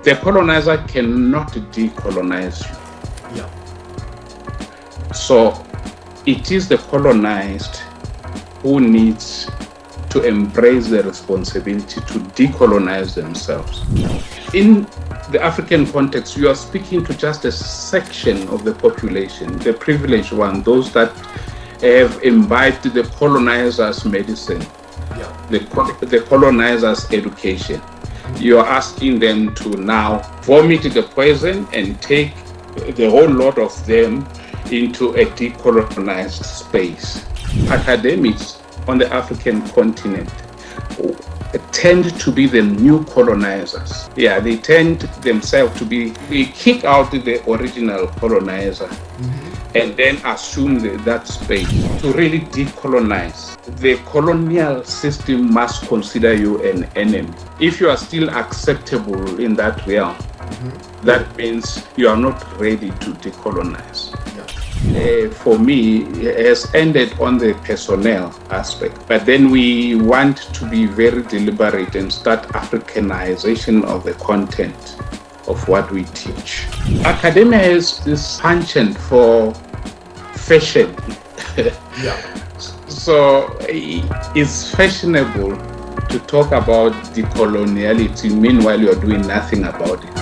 The colonizer cannot decolonize you. Yeah. So it is the colonized who needs to embrace the responsibility to decolonize themselves. In the African context, you are speaking to just a section of the population, the privileged one, those that have imbibed the colonizer's medicine, the colonizer's education. You are asking them to now vomit the poison and take the whole lot of them into a decolonized space. Academics on the African continent tend to be the new colonizers. Yeah, they tend themselves to be, they kick out the original colonizer and then assume that space to really decolonize. The colonial system must consider you an enemy. If you are still acceptable in that realm, that means you are not ready to decolonize. For me, it has ended on the personnel aspect, but then we want to be very deliberate and start Africanization of the content of what we teach. Academia has this penchant for fashion. So it's fashionable to talk about decoloniality, meanwhile you're doing nothing about it.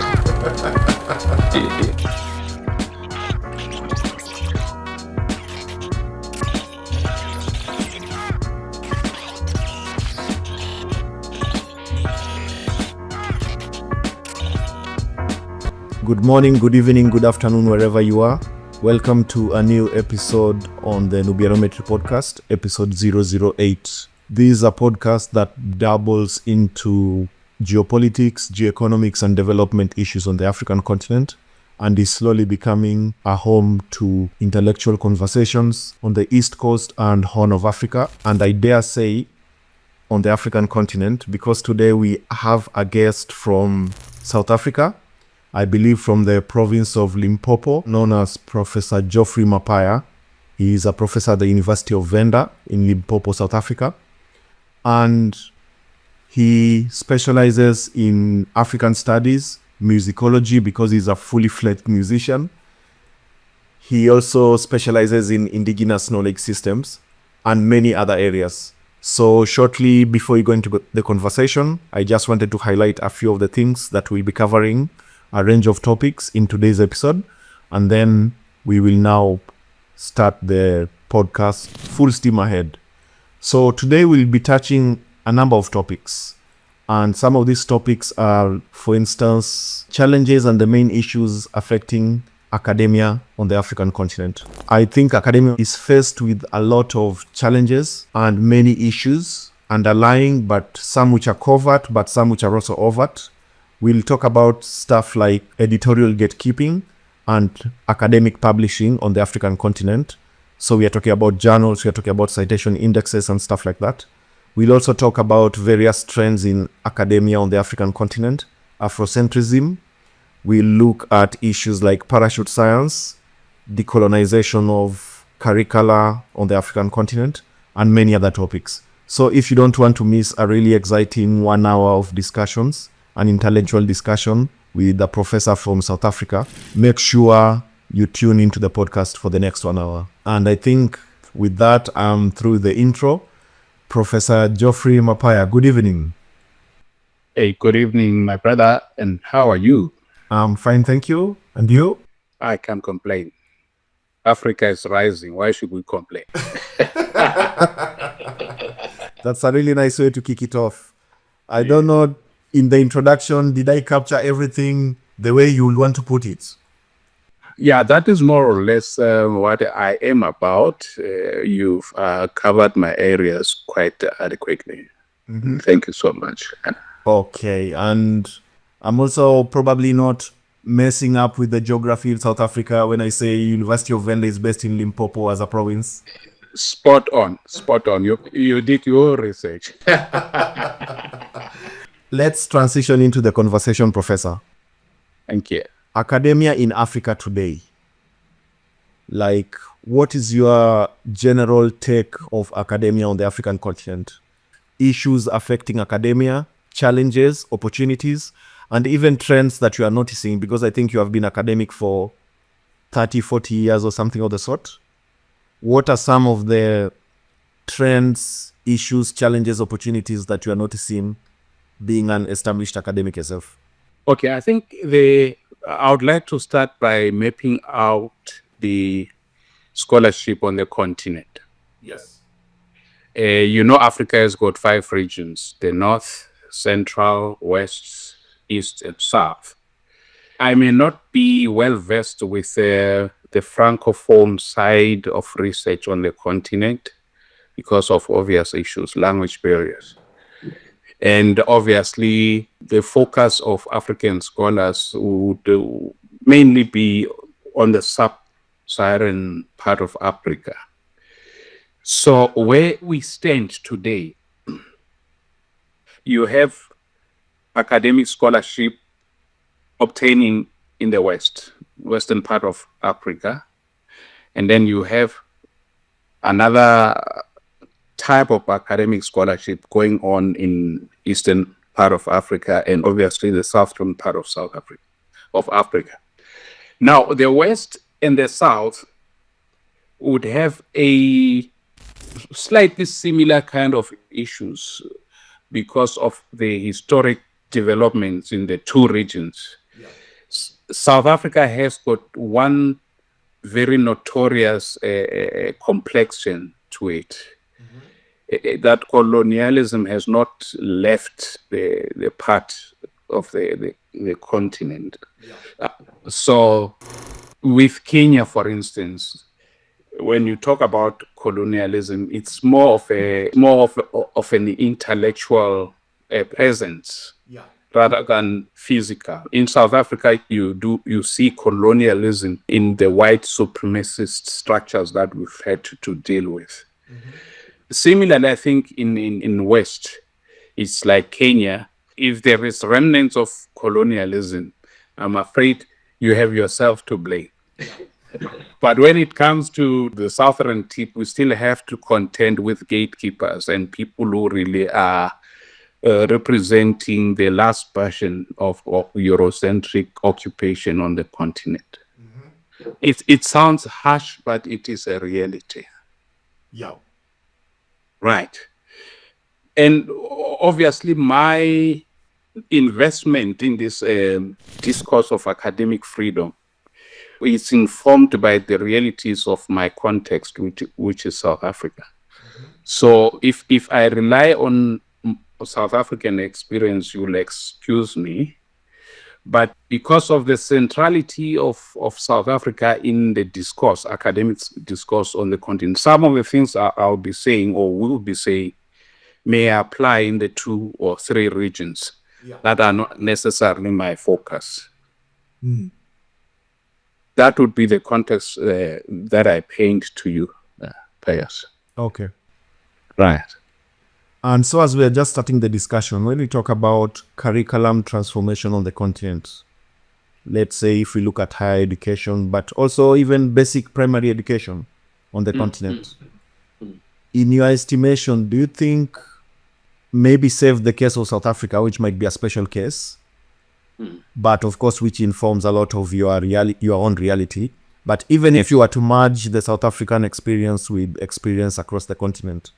Good morning, good evening, good afternoon, wherever you are. Welcome to a new episode on the Nubianometry podcast, episode 008. This is a podcast that dabbles into geopolitics, geoeconomics, and development issues on the African continent, and is slowly becoming a home to intellectual conversations on the East Coast and Horn of Africa, and I dare say on the African continent, because today we have a guest from South Africa. I believe from the province of Limpopo, known as Professor Geoff Mapaya. He is a professor at the University of Venda in Limpopo, South Africa. And he specializes in African studies, musicology, because he's a fully fledged musician. He also specializes in indigenous knowledge systems and many other areas. So shortly before we go into the conversation, I just wanted to highlight a few of the things that we'll be covering, a range of topics in today's episode, and then we will now start the podcast full steam ahead. So today we'll be touching a number of topics, and some of these topics are, for instance, challenges and the main issues affecting academia on the African continent. I think academia is faced with a lot of challenges and many issues underlying, but some which are covert, but some which are also overt. We'll talk about stuff like editorial gatekeeping and academic publishing on the African continent. So we are talking about journals, we are talking about citation indexes and stuff like that. We'll also talk about various trends in academia on the African continent, Afrocentrism. We'll look at issues like parachute science, decolonization of curricula on the African continent, and many other topics. So if you don't want to miss a really exciting 1 hour of discussions, an intellectual discussion with a professor from South Africa, make sure you tune into the podcast for the next 1 hour. And I think with that, I'm through the intro. Professor Geoff Mapaya, good evening. Hey, good evening, my brother, and how are you? I'm fine, thank you. And you? I can't complain. Africa is rising. Why should we complain? That's a really nice way to kick it off. I don't know, in the introduction, did I capture everything the way you would want to put it? Yeah, that is more or less what I am about. You've covered my areas quite adequately. Thank you so much. Okay, and I'm also probably not messing up with the geography of South Africa when I say University of Venda is based in Limpopo as a province. Spot on. You did your research. Let's transition into the conversation, Professor. Thank you. Academia in Africa today. Like, what is your general take of academia on the African continent? Issues affecting academia, challenges, opportunities, and even trends that you are noticing, because I think you have been academic for 30, 40 years or something of the sort. What are some of the trends, issues, challenges, opportunities that you are noticing being an established academic yourself? Okay, I think I would like to start by mapping out the scholarship on the continent. Yes. Africa has got 5 regions: the North, Central, West, East, and South. I may not be well versed with the Francophone side of research on the continent because of obvious issues, language barriers. And obviously, the focus of African scholars would mainly be on the sub-Saharan part of Africa. So where we stand today, you have academic scholarship obtaining in the western part of Africa, and then you have another type of academic scholarship going on in eastern part of Africa, and obviously the southern part of Africa. Now, the West and the South would have a slightly similar kind of issues because of the historic developments in the 2 regions. Yeah. South Africa has got one very notorious complexion to it. Mm-hmm. That colonialism has not left the part of the continent. Yeah. So with Kenya, for instance, when you talk about colonialism, it's more of an intellectual presence. Yeah. Rather than physical. In South Africa, you see colonialism in the white supremacist structures that we've had to deal with. Mm-hmm. Similarly, I think in West, it's like Kenya. If there is remnants of colonialism, I'm afraid you have yourself to blame. But when it comes to the southern tip, we still have to contend with gatekeepers and people who really are representing the last version of Eurocentric occupation on the continent. Mm-hmm. It sounds harsh, but it is a reality. Yeah. Right. And obviously, my investment in this discourse of academic freedom is informed by the realities of my context, which is South Africa. Mm-hmm. So if I rely on South African experience, you'll excuse me. But because of the centrality of South Africa in the discourse, academic discourse on the continent, some of the things I'll be saying or will be saying may apply in the 2 or 3 regions that are not necessarily my focus. Mm. That would be the context that I paint to you, Pius. Okay. Right. And so as we are just starting the discussion, when we talk about curriculum transformation on the continent, let's say if we look at higher education, but also even basic primary education on the continent, in your estimation, do you think, maybe save the case of South Africa, which might be a special case, but of course, which informs a lot of your own reality, but even if you were to merge the South African experience with experience across the continent,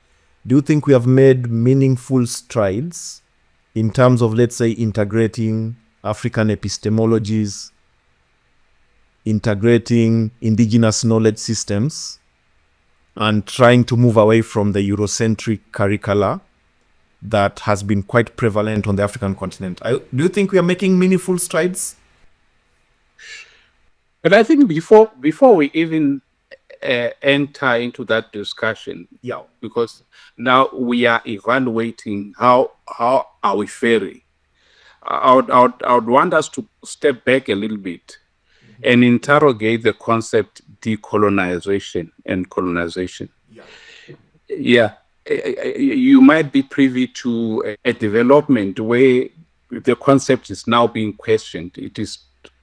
do you think we have made meaningful strides in terms of, let's say, integrating African epistemologies, integrating indigenous knowledge systems, and trying to move away from the Eurocentric curricula that has been quite prevalent on the African continent? Do you think we are making meaningful strides? But I think before we even enter into that discussion, because now we are evaluating how are we faring. I would want us to step back a little bit and interrogate the concept decolonization and colonization. Yeah. You might be privy to a development where the concept is now being questioned. It is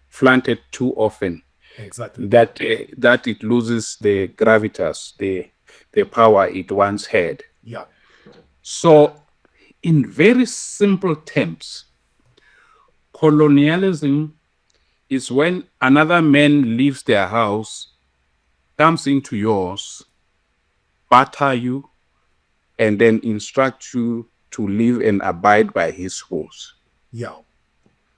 flaunted too often. Exactly. That it loses the gravitas, the power it once had. Yeah. So, in very simple terms, Colonialism is when another man leaves their house, comes into yours, batter you, and then instruct you to live and abide by his rules. Yeah.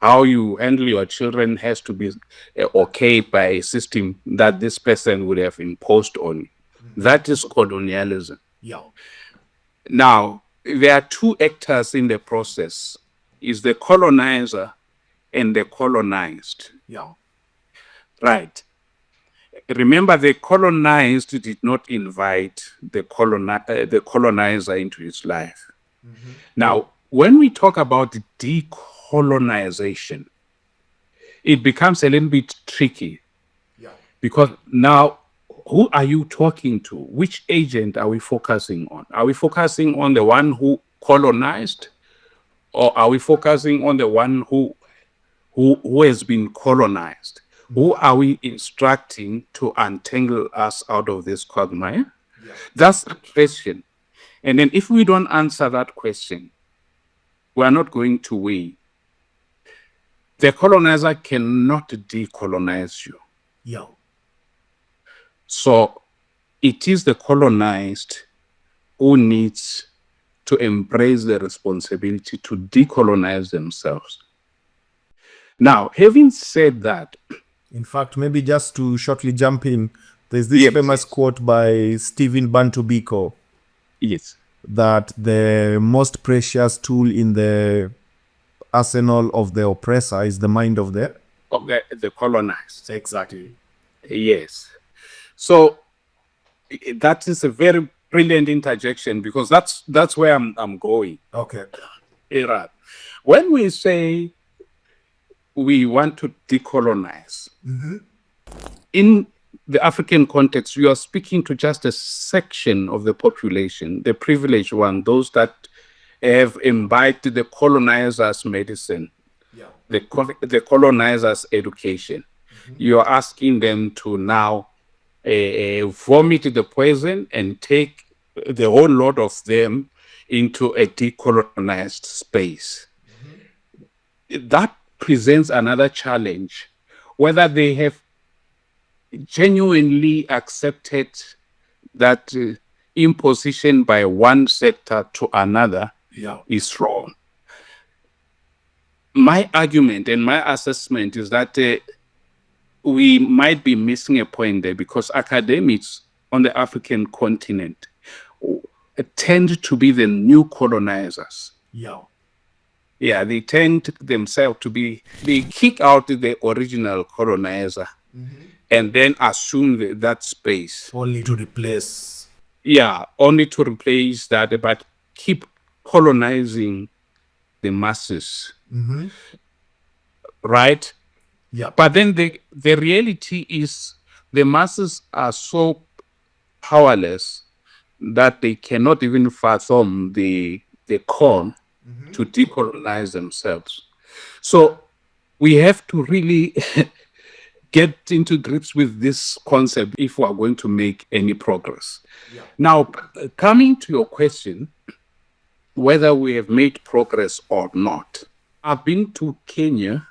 How you handle your children has to be okayed by a system that this person would have imposed on you. That is colonialism. Yeah. Now, there are two actors in the process, is the colonizer and the colonized. Yeah. Right. Remember, the colonized did not invite the colonizer into his life. Now, when we talk about decolonization, it becomes a little bit tricky. Yeah. Because now, who are you talking to? Which agent are we focusing on? Are we focusing on the one who colonized, or are we focusing on the one who has been colonized? Who are we instructing to untangle us out of this quagmire? Yeah. That's the question. And then if we don't answer that question, we are not going to win. The colonizer cannot decolonize you. Yeah. So it is the colonized who needs to embrace the responsibility to decolonize themselves. Now, having said that, in fact, maybe just to shortly jump in, there's this famous quote by Stephen Bantu Biko. Yes. That the most precious tool in the arsenal of the oppressor is the mind of the colonized. Exactly. Yes. So that is a very brilliant interjection, because that's where I'm going. Okay. Right. When we say we want to decolonize, in the African context, we are speaking to just a section of the population, the privileged one, those that have imbibed the colonizer's medicine, the colonizer's education. You are asking them to now vomit the poison and take the whole lot of them into a decolonized space. That presents another challenge, whether they have genuinely accepted that imposition by one sector to another is wrong. My argument and my assessment is that we might be missing a point there, because academics on the African continent tend to be the new colonizers. Yeah, they tend themselves to be, they kick out the original colonizer and then assume that space. Only to replace. Yeah, only to replace that, but keep colonizing the masses. Right? Yeah. But then the reality is the masses are so powerless that they cannot even fathom the call to decolonize themselves. So we have to really get into grips with this concept if we are going to make any progress. Now, coming to your question, whether we have made progress or not, I've been to Kenya.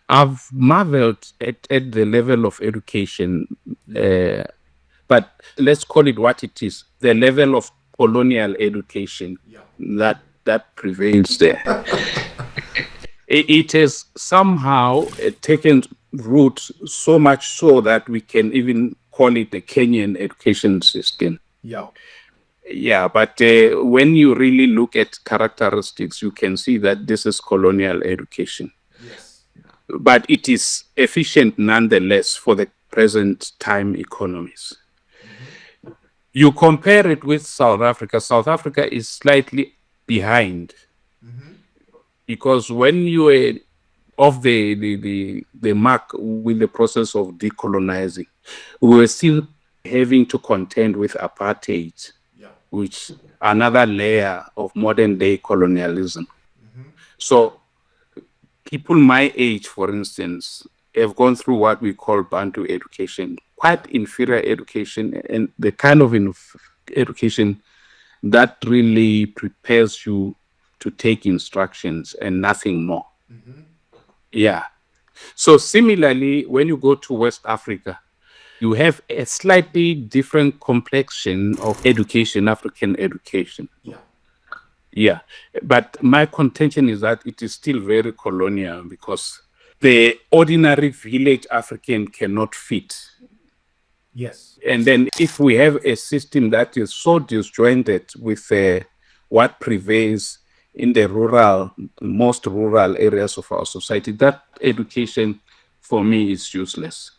I've marveled at the level of education, but let's call it what it is, the level of colonial education that prevails there. It has somehow taken root, so much so that we can even call it the Kenyan education system. Yeah, but when you really look at characteristics, you can see that this is colonial education. But it is efficient nonetheless for the present time economies. You compare it with South Africa. South Africa is slightly behind, because when you are off the mark with the process of decolonizing, we were still having to contend with apartheid, which another layer of modern day colonialism. So people my age, for instance, have gone through what we call Bantu education, quite inferior education, and the kind of education that really prepares you to take instructions and nothing more. Yeah. So similarly, when you go to West Africa, you have a slightly different complexion of education, African education. Yeah. But my contention is that it is still very colonial because the ordinary village African cannot fit. Yes. And then if we have a system that is so disjointed with what prevails in the most rural areas of our society, that education for me is useless.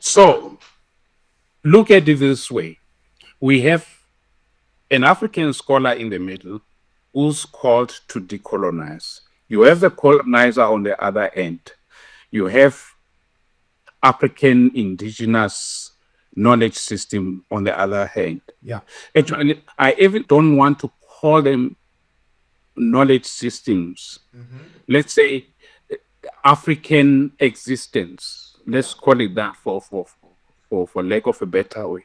So look at it this way. We have an African scholar in the middle who's called to decolonize. You have the colonizer on the other end. You have African indigenous knowledge system on the other hand. Yeah. Actually, I even don't want to call them knowledge systems. Let's say African existence. Let's call it that for lack of a better word.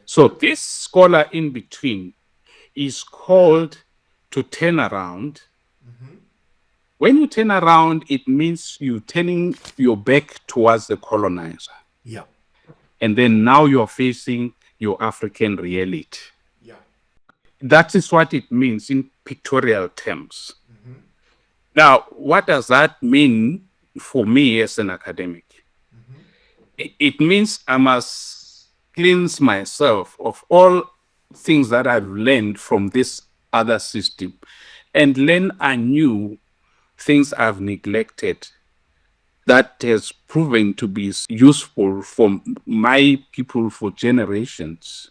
So this scholar in between is called to turn around. When you turn around, it means you're turning your back towards the colonizer. Yeah. And then now you're facing your African reality. Yeah. That is what it means in pictorial terms. Now, what does that mean for me as an academic? It means I must cleanse myself of all things that I've learned from this other system and learn anew things I've neglected that has proven to be useful for my people for generations.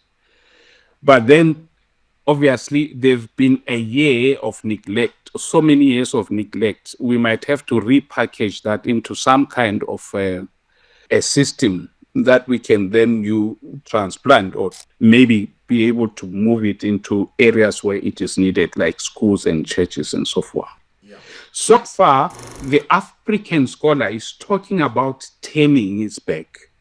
But then, obviously, there've been a year of neglect, so many years of neglect. We might have to repackage that into some kind of a system that we can then transplant or maybe be able to move it into areas where it is needed, like schools and churches and so forth. So far, the African scholar is talking about turning his back.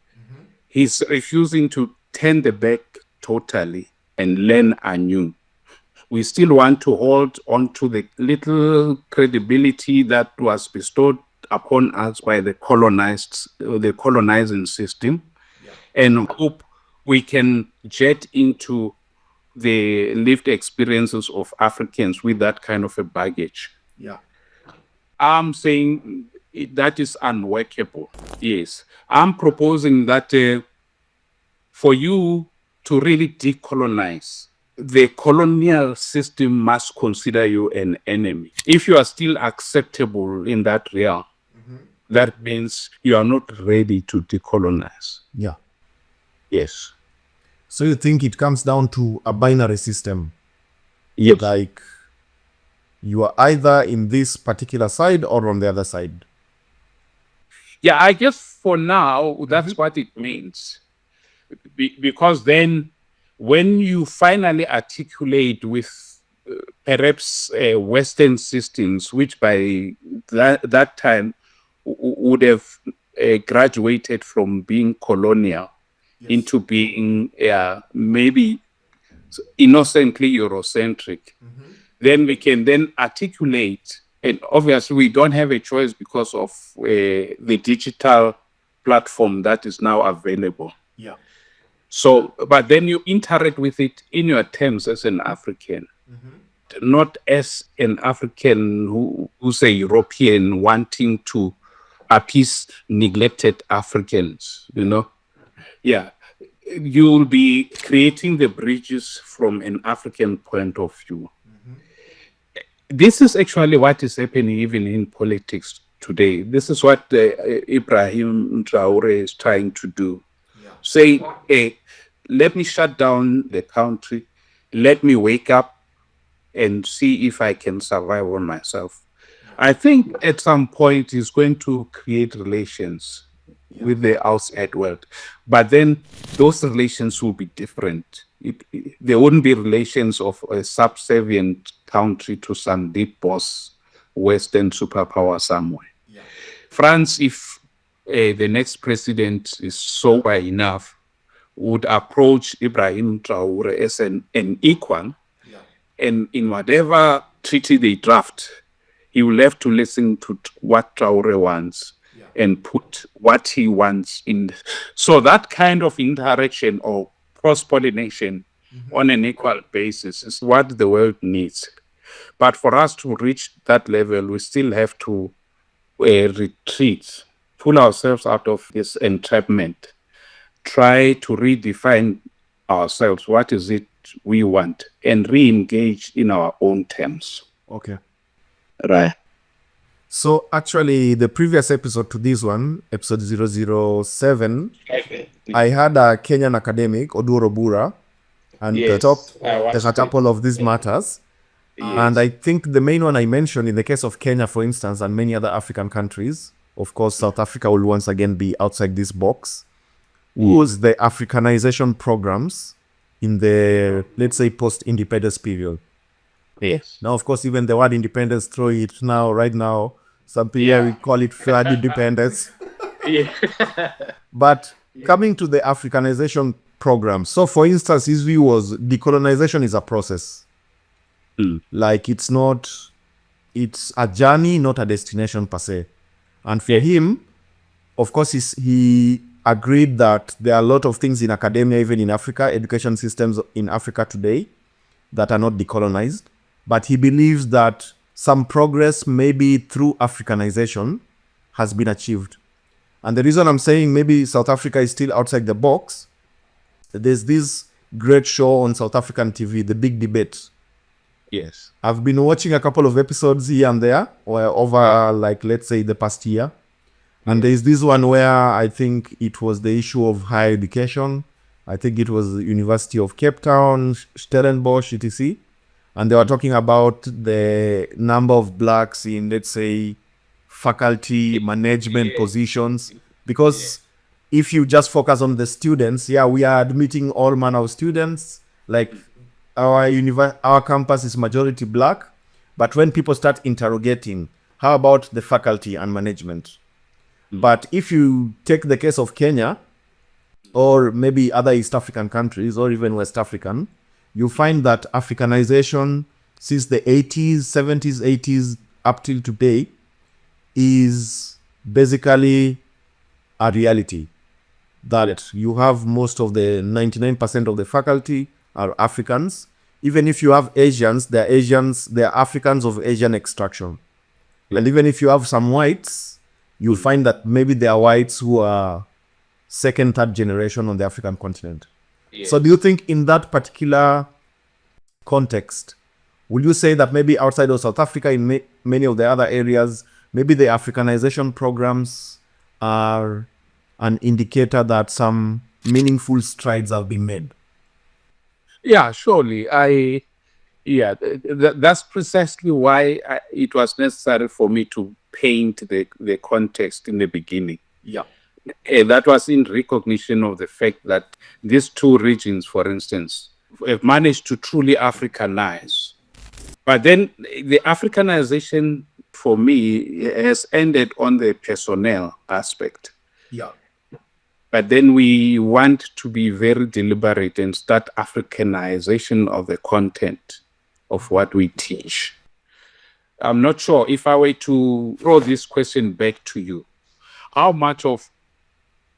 He's refusing to turn the back totally and learn anew. We still want to hold on to the little credibility that was bestowed upon us by the colonizing system, and hope we can jet into the lived experiences of Africans with that kind of a baggage. Yeah. I'm saying that is unworkable. Yes. I'm proposing that for you to really decolonize, the colonial system must consider you an enemy. If you are still acceptable in that realm, that means you are not ready to decolonize. Yeah. Yes. So you think it comes down to a binary system? Yes. Like you are either in this particular side or on the other side? Yeah, I guess for now, that's what it means. Because then when you finally articulate with perhaps Western systems, which by that time would have graduated from being colonial into being maybe innocently Eurocentric, then we can then articulate, and obviously we don't have a choice because of the digital platform that is now available. Yeah. So, but then you interact with it in your terms as an African, not as an African who's a European wanting to appease neglected Africans, you know? Yeah. You'll be creating the bridges from an African point of view. This is actually what is happening even in politics today. This is what Ibrahim Traore is trying to do. Say, hey, let me shut down the country. Let me wake up and see if I can survive on myself. I think at some point he's going to create relations with the outside world. But then those relations will be different. There wouldn't be relations of a subservient country to some deep boss Western superpower somewhere. France, if the next president is sober enough, would approach Ibrahim Traore as an equal, and in whatever treaty they draft, he will have to listen to what Traore wants and put what he wants in. So that kind of interaction or cross-pollination on an equal basis is what the world needs. But for us to reach that level, we still have to retreat, pull ourselves out of this entrapment, try to redefine ourselves. What is it we want? And re-engage in our own terms. Okay. Right. So actually, the previous episode to this one, episode 007, I had a Kenyan academic, Oduro Bura, and Yes, talked I watched a couple of these matters. And I think the main one I mentioned in the case of Kenya, for instance, and many other African countries, of course, South Africa will once again be outside this box, was the Africanization programs in the, let's say, post-independence period. Yes. Now, of course, even the word independence, throw it now, right now, some people will call it third independence. But coming to the Africanization program, so for instance, his view was decolonization is a process. Like it's a journey, not a destination per se. And for him, of course, he agreed that there are a lot of things in academia, even in Africa, education systems in Africa today, that are not decolonized. But he believes that some progress, maybe through Africanization, has been achieved. And the reason I'm saying maybe South Africa is still outside the box, there's this great show on South African TV, The Big Debate. Yes. I've been watching a couple of episodes here and there, or over, like, let's say, the past year. And there's this one where I think it was the issue of higher education. I think it was the University of Cape Town, Stellenbosch, etc. And they were talking about the number of blacks in, let's say, faculty management positions. Because if you just focus on the students, we are admitting all manner of students. Like our campus is majority black. But when people start interrogating, how about the faculty and management? But if you take the case of Kenya, or maybe other East African countries, or even West African, you find that Africanization since the 80s, 70s, 80s, up till today, is basically a reality. That you have most of the 99% of the faculty are Africans. Even if you have Asians, they're Africans of Asian extraction. And even if you have some whites, you'll find that maybe they are whites who are second, third generation on the African continent. Yes. So do you think in that particular context, will you say that maybe outside of South Africa, in many of the other areas, maybe the Africanization programs are an indicator that some meaningful strides have been made? Yeah, surely. That's precisely why it was necessary for me to paint the context in the beginning. Yeah. That was in recognition of the fact that these two regions, for instance, have managed to truly Africanize. But then the Africanization, for me, has ended on the personnel aspect. Yeah. But then we want to be very deliberate and start Africanization of the content of what we teach. I'm not sure if I were to throw this question back to you, how much of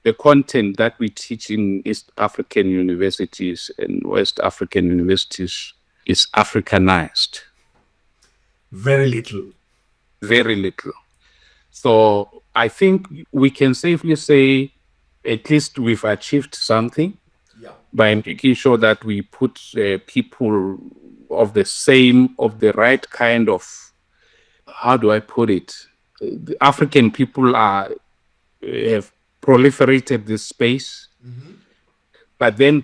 the content that we teach in East African universities and West African universities is Africanized? Very little. Very little. So I think we can safely say at least we've achieved something by making sure that we put people of the right kind of, how do I put it? The African people have proliferated this space. Mm-hmm. But then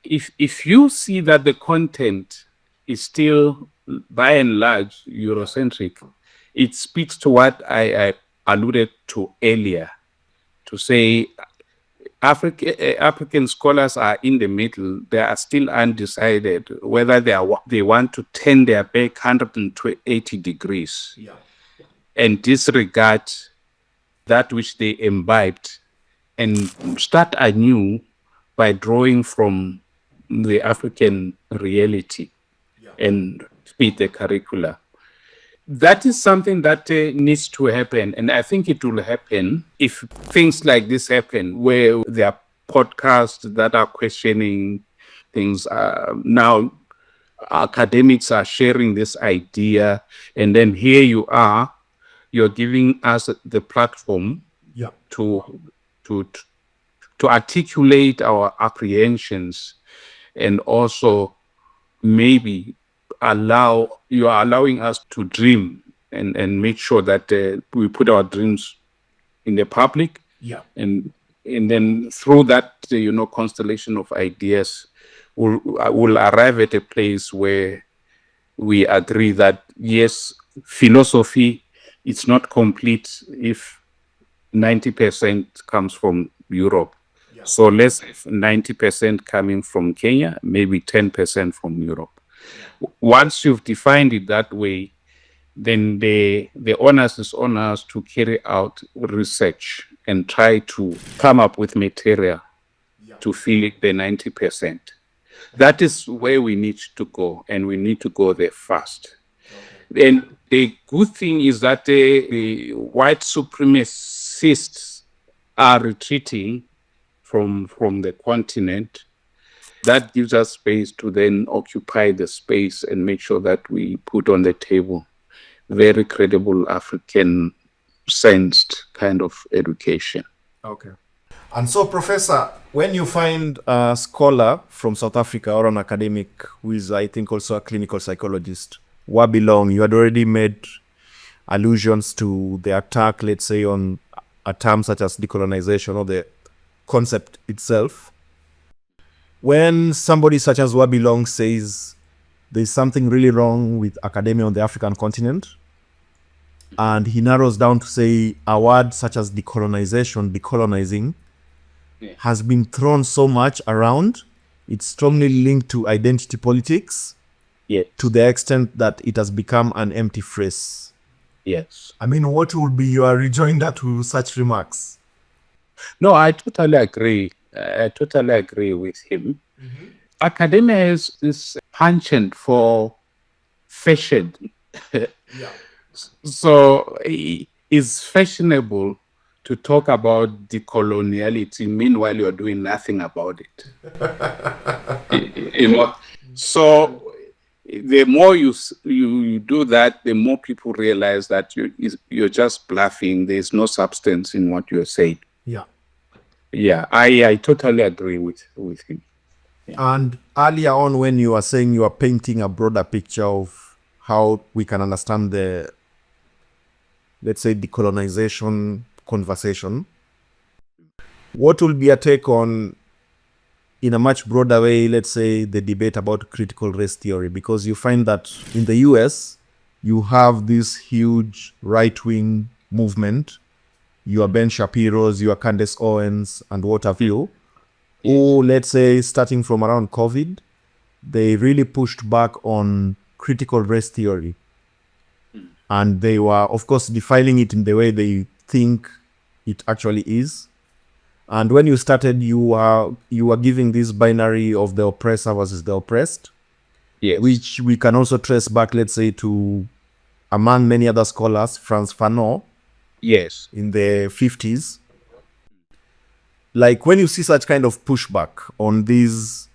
if you see that the content is still by and large Eurocentric, it speaks to what I alluded to earlier, to say African scholars are in the middle. They are still undecided whether they want to turn their back 180 degrees and disregard that which they imbibed and start anew by drawing from the African reality and fit the curricula. That is something that needs to happen. And I think it will happen if things like this happen, where there are podcasts that are questioning things. Now, academics are sharing this idea. And then here you are, you're giving us the platform to, to, to articulate our apprehensions, and also maybe you are allowing us to dream, and make sure that we put our dreams in the public, and then through that constellation of ideas, we'll arrive at a place where we agree that yes, philosophy, it's not complete if 90% comes from Europe. So let's have 90% coming from Kenya, maybe 10% from Europe. Once you've defined it that way, then the onus is on us to carry out research and try to come up with material to fill the 90%. That is where we need to go, and we need to go there fast. And the good thing is that the white supremacists are retreating from the continent. That gives us space to then occupy the space and make sure that we put on the table very credible African sensed kind of education. Okay. And so, Professor, when you find a scholar from South Africa or an academic who is, I think, also a clinical psychologist, Wahbie Long, you had already made allusions to the attack, let's say, on a term such as decolonization or the concept itself. When somebody such as Wahbie Long says there's something really wrong with academia on the African continent, and he narrows down to say a word such as decolonization, decolonizing, has been thrown so much around, it's strongly linked to identity politics, to the extent that it has become an empty phrase. Yes. I mean, what would be your rejoinder to such remarks? No, I totally agree. I totally agree with him. Mm-hmm. Academia is this penchant for fashion. So it's fashionable to talk about decoloniality, meanwhile you're doing nothing about it. So the more you do that, the more people realize that you're just bluffing. There's no substance in what you're saying. Yeah, I totally agree with him. Yeah. And earlier on, when you were saying you are painting a broader picture of how we can understand the, let's say, decolonization conversation, what will be a take on, in a much broader way, let's say, the debate about critical race theory? Because you find that in the US, you have this huge right-wing movement, your Ben Shapiro's, your Candace Owens, and what have you, who, let's say, starting from around COVID, they really pushed back on critical race theory. And they were, of course, defining it in the way they think it actually is. And when you started, you were giving this binary of the oppressor versus the oppressed, which we can also trace back, let's say, to, among many other scholars, Frantz Fanon, in the 50s. Like, when you see such kind of pushback on these,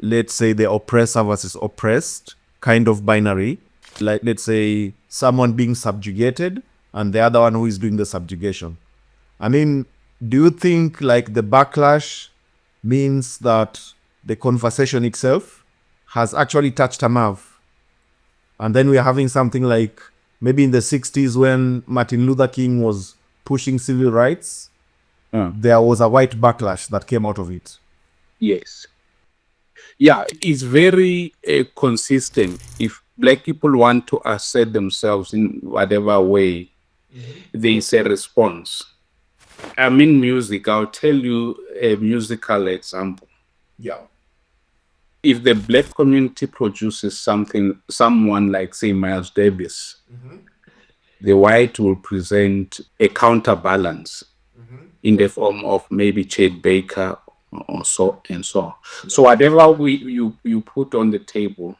let's say, the oppressor versus oppressed kind of binary, like, let's say, someone being subjugated and the other one who is doing the subjugation. I mean, do you think, like, the backlash means that the conversation itself has actually touched a nerve? And then we are having something like maybe in the 60s when Martin Luther King was pushing civil rights, there was a white backlash that came out of it. Yes. Yeah, it's very consistent. If Black people want to assert themselves in whatever way, there's a response. I mean, music, I'll tell you a musical example. If the Black community produces someone like, say, Miles Davis, the white will present a counterbalance in the form of maybe Chet Baker or so and so. So whatever you put on the table,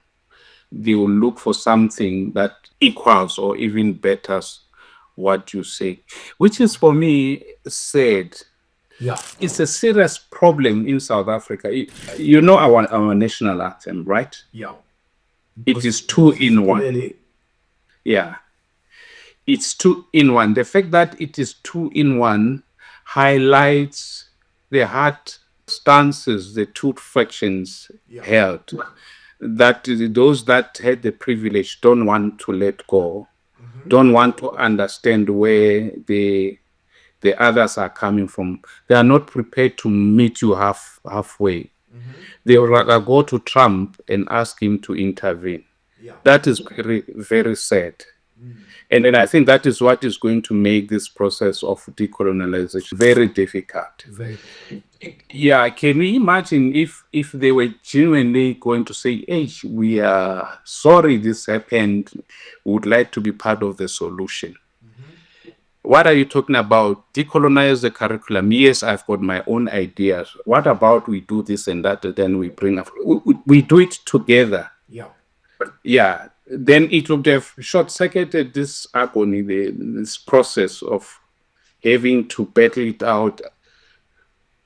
they will look for something that equals or even betters what you say, which is for me sad. Yeah. It's a serious problem in South Africa. You know our national anthem, right? Yeah. It is two in one. Clearly. Yeah. It's two in one. The fact that it is two in one highlights the hard stances the two factions held. That those that had the privilege don't want to let go, don't want to understand where the others are coming from. They are not prepared to meet you halfway. They will rather go to Trump and ask him to intervene. That is very, very sad. And then I think that is what is going to make this process of decolonization very difficult. Yeah, can we imagine if they were genuinely going to say, hey, we are sorry this happened, we would like to be part of the solution. What are you talking about? Decolonize the curriculum. Yes, I've got my own ideas. What about we do this and that, then we bring up, we do it together. Yeah, then it would have short-circuited this agony, this process of having to battle it out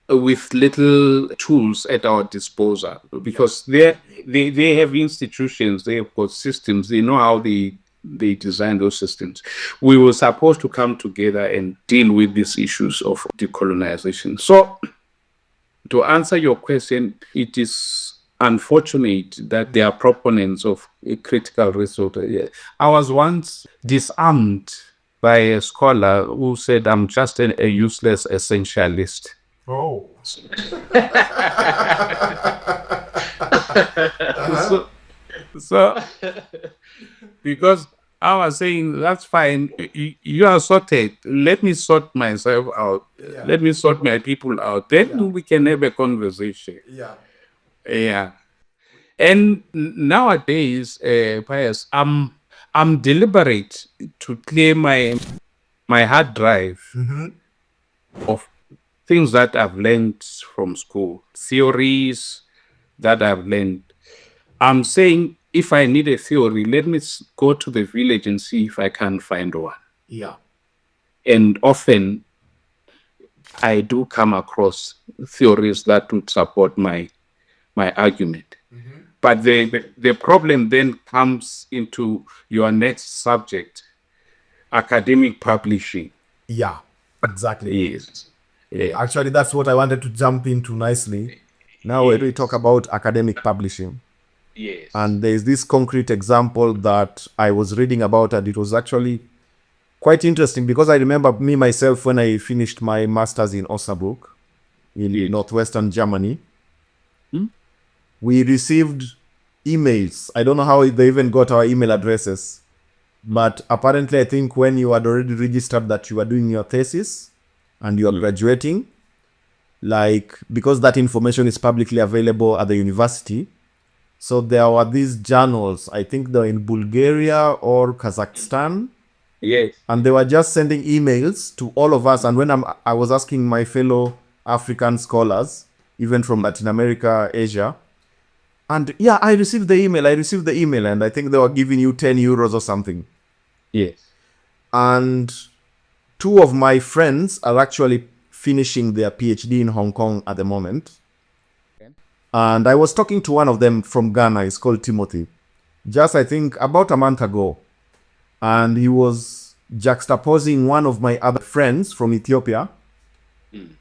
with little tools at our disposal, because they have institutions, they have got systems, they know how they design those systems. We were supposed to come together and deal with these issues of decolonization. So to answer your question, it is unfortunate that there are proponents of a critical race theory. I was once disarmed by a scholar who said I'm just a useless essentialist. Oh. So because I was saying, that's fine, you are sorted, let me sort myself out, let me sort my people out, then we can have a conversation. Yeah. And nowadays, Pius, I'm deliberate to clear my hard drive of things that I've learned from school, theories that I've learned. I'm saying, if I need a theory, let me go to the village and see if I can find one. Yeah. And often I do come across theories that would support my argument. But the problem then comes into your next subject, academic publishing. Yeah, exactly. Yes. Yeah. Actually, that's what I wanted to jump into nicely. Now we talk about academic publishing. Yes. And there's this concrete example that I was reading about, and it was actually quite interesting because I remember me myself when I finished my master's in Osnabrück in northwestern Germany. We received emails. I don't know how they even got our email addresses, but apparently I think when you had already registered that you are doing your thesis and you are graduating, like, because that information is publicly available at the university, so there were these journals, I think they're in Bulgaria or Kazakhstan. Yes. And they were just sending emails to all of us. And when I was asking my fellow African scholars, even from Latin America, Asia, and yeah, I received the email, and I think they were giving you 10 euros or something. Yes. And two of my friends are actually finishing their PhD in Hong Kong at the moment. And I was talking to one of them from Ghana. He's called Timothy. Just, I think, about a month ago. And he was juxtaposing one of my other friends from Ethiopia.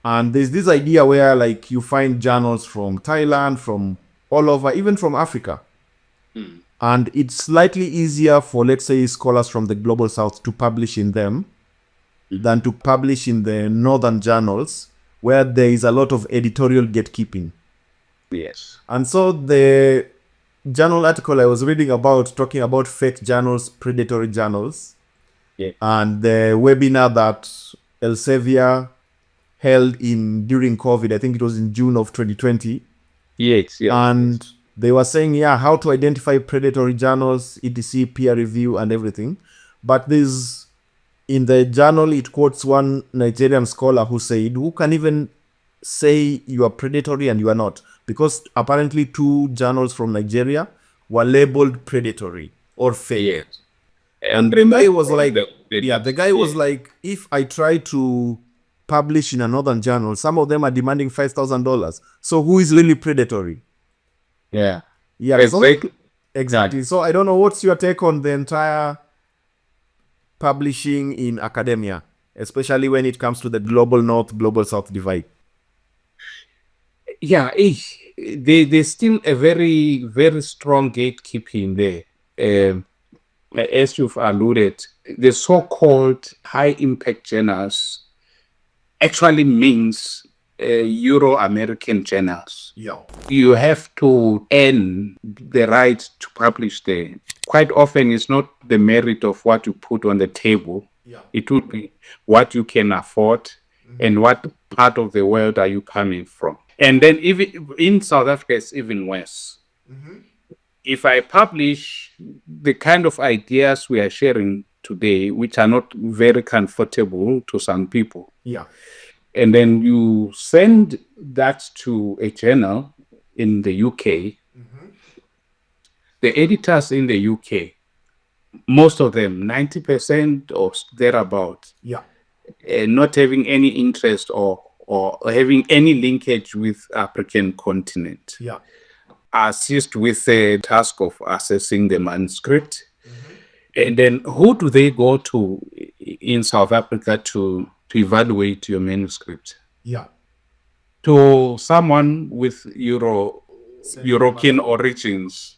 And there's this idea where, like, you find journals from Thailand, from all over, even from Africa. And it's slightly easier for, let's say, scholars from the Global South to publish in them than to publish in the northern journals, where there is a lot of editorial gatekeeping. Yes. And so the journal article I was reading about, talking about fake journals, predatory journals, and the webinar that Elsevier held during COVID, I think it was in June of 2020. Yes. And they were saying, how to identify predatory journals, etc., peer review and everything. But in the journal, it quotes one Nigerian scholar who said, who can even say you are predatory and you are not? Because apparently two journals from Nigeria were labeled predatory or fake. Yes. And the guy was like, was like, if I try to publish in a northern journal, some of them are demanding $5,000. So who is really predatory? Yeah. Yeah, exactly. So I don't know, what's your take on the entire publishing in academia, especially when it comes to the global north, global south divide? Yeah, there's still a very, very strong gatekeeping there. As you've alluded, the so-called high-impact journals actually means Euro-American journals. Yeah. You have to earn the right to publish there. Quite often, it's not the merit of what you put on the table. Yeah. It would be what you can afford and what part of the world are you coming from. And then even in South Africa, it's even worse. If I publish the kind of ideas we are sharing today, which are not very comfortable to some people, Yeah. and then you send that to a journal in the UK, the editors in the UK, most of them, 90% or thereabout, Yeah. not having any interest or having any linkage with African continent, Yeah. assist with the task of assessing the manuscript. And then who do they go to in South Africa to evaluate your manuscript? Yeah. To someone with European origins.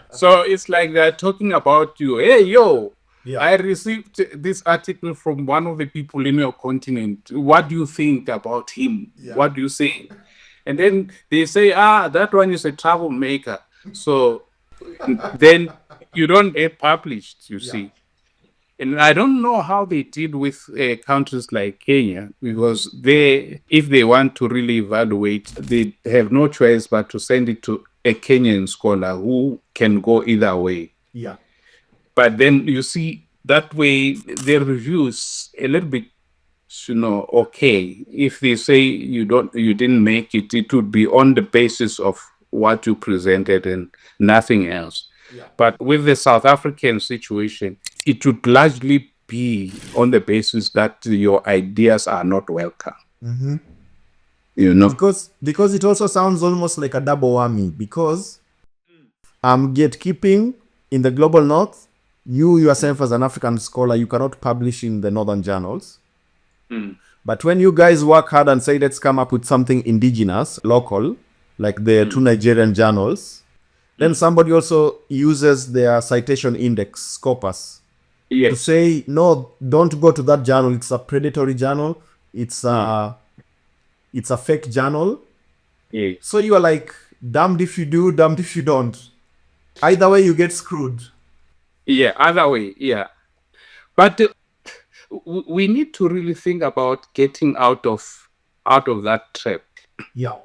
So it's like they're talking about you. Hey, yo, I received this article from one of the people in your continent. What do you think about him? What do you say? And then they say, that one is a troublemaker. So then you don't get published, you see. And I don't know how they deal with countries like Kenya, because if they want to really evaluate, they have no choice but to send it to a Kenyan scholar who can go either way. Yeah. But then you see, that way their reviews a little bit, okay. If they say you didn't make it, it would be on the basis of what you presented and nothing else. Yeah. But with the South African situation, it would largely be on the basis that your ideas are not welcome. Because it also sounds almost like a double whammy, because gatekeeping in the global north, you yourself as an African scholar, you cannot publish in the northern journals. But when you guys work hard and say, let's come up with something indigenous, local, like the two Nigerian journals, then somebody also uses their citation index, corpus, to say, no, don't go to that journal. It's a predatory journal. It's a fake journal. Yeah. So you are like, damned if you do, damned if you don't. Either way, you get screwed. Yeah, either way, yeah. But we need to really think about getting out of that trap. Yeah.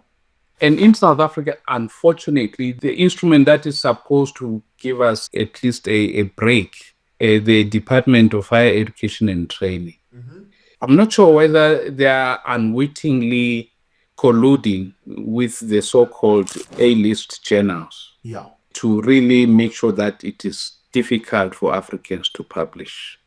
And in South Africa, unfortunately, the instrument that is supposed to give us at least a break, the Department of Higher Education and Training. I'm not sure whether they are unwittingly colluding with the so-called A-list journals to really make sure that it is difficult for Africans to publish.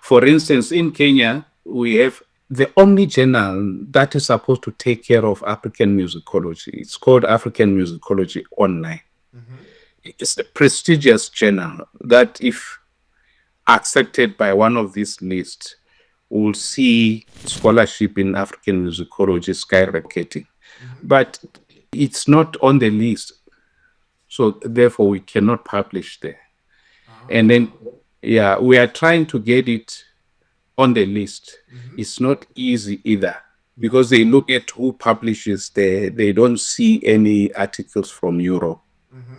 For instance, in Kenya, we have the only journal that is supposed to take care of African musicology. It's called African Musicology Online. It's a prestigious journal that, if accepted by one of these lists, will see scholarship in African musicology skyrocketing. But it's not on the list. So therefore, we cannot publish there. And then, we are trying to get it on the list. It's not easy either, because they look at who publishes there. They don't see any articles from Europe.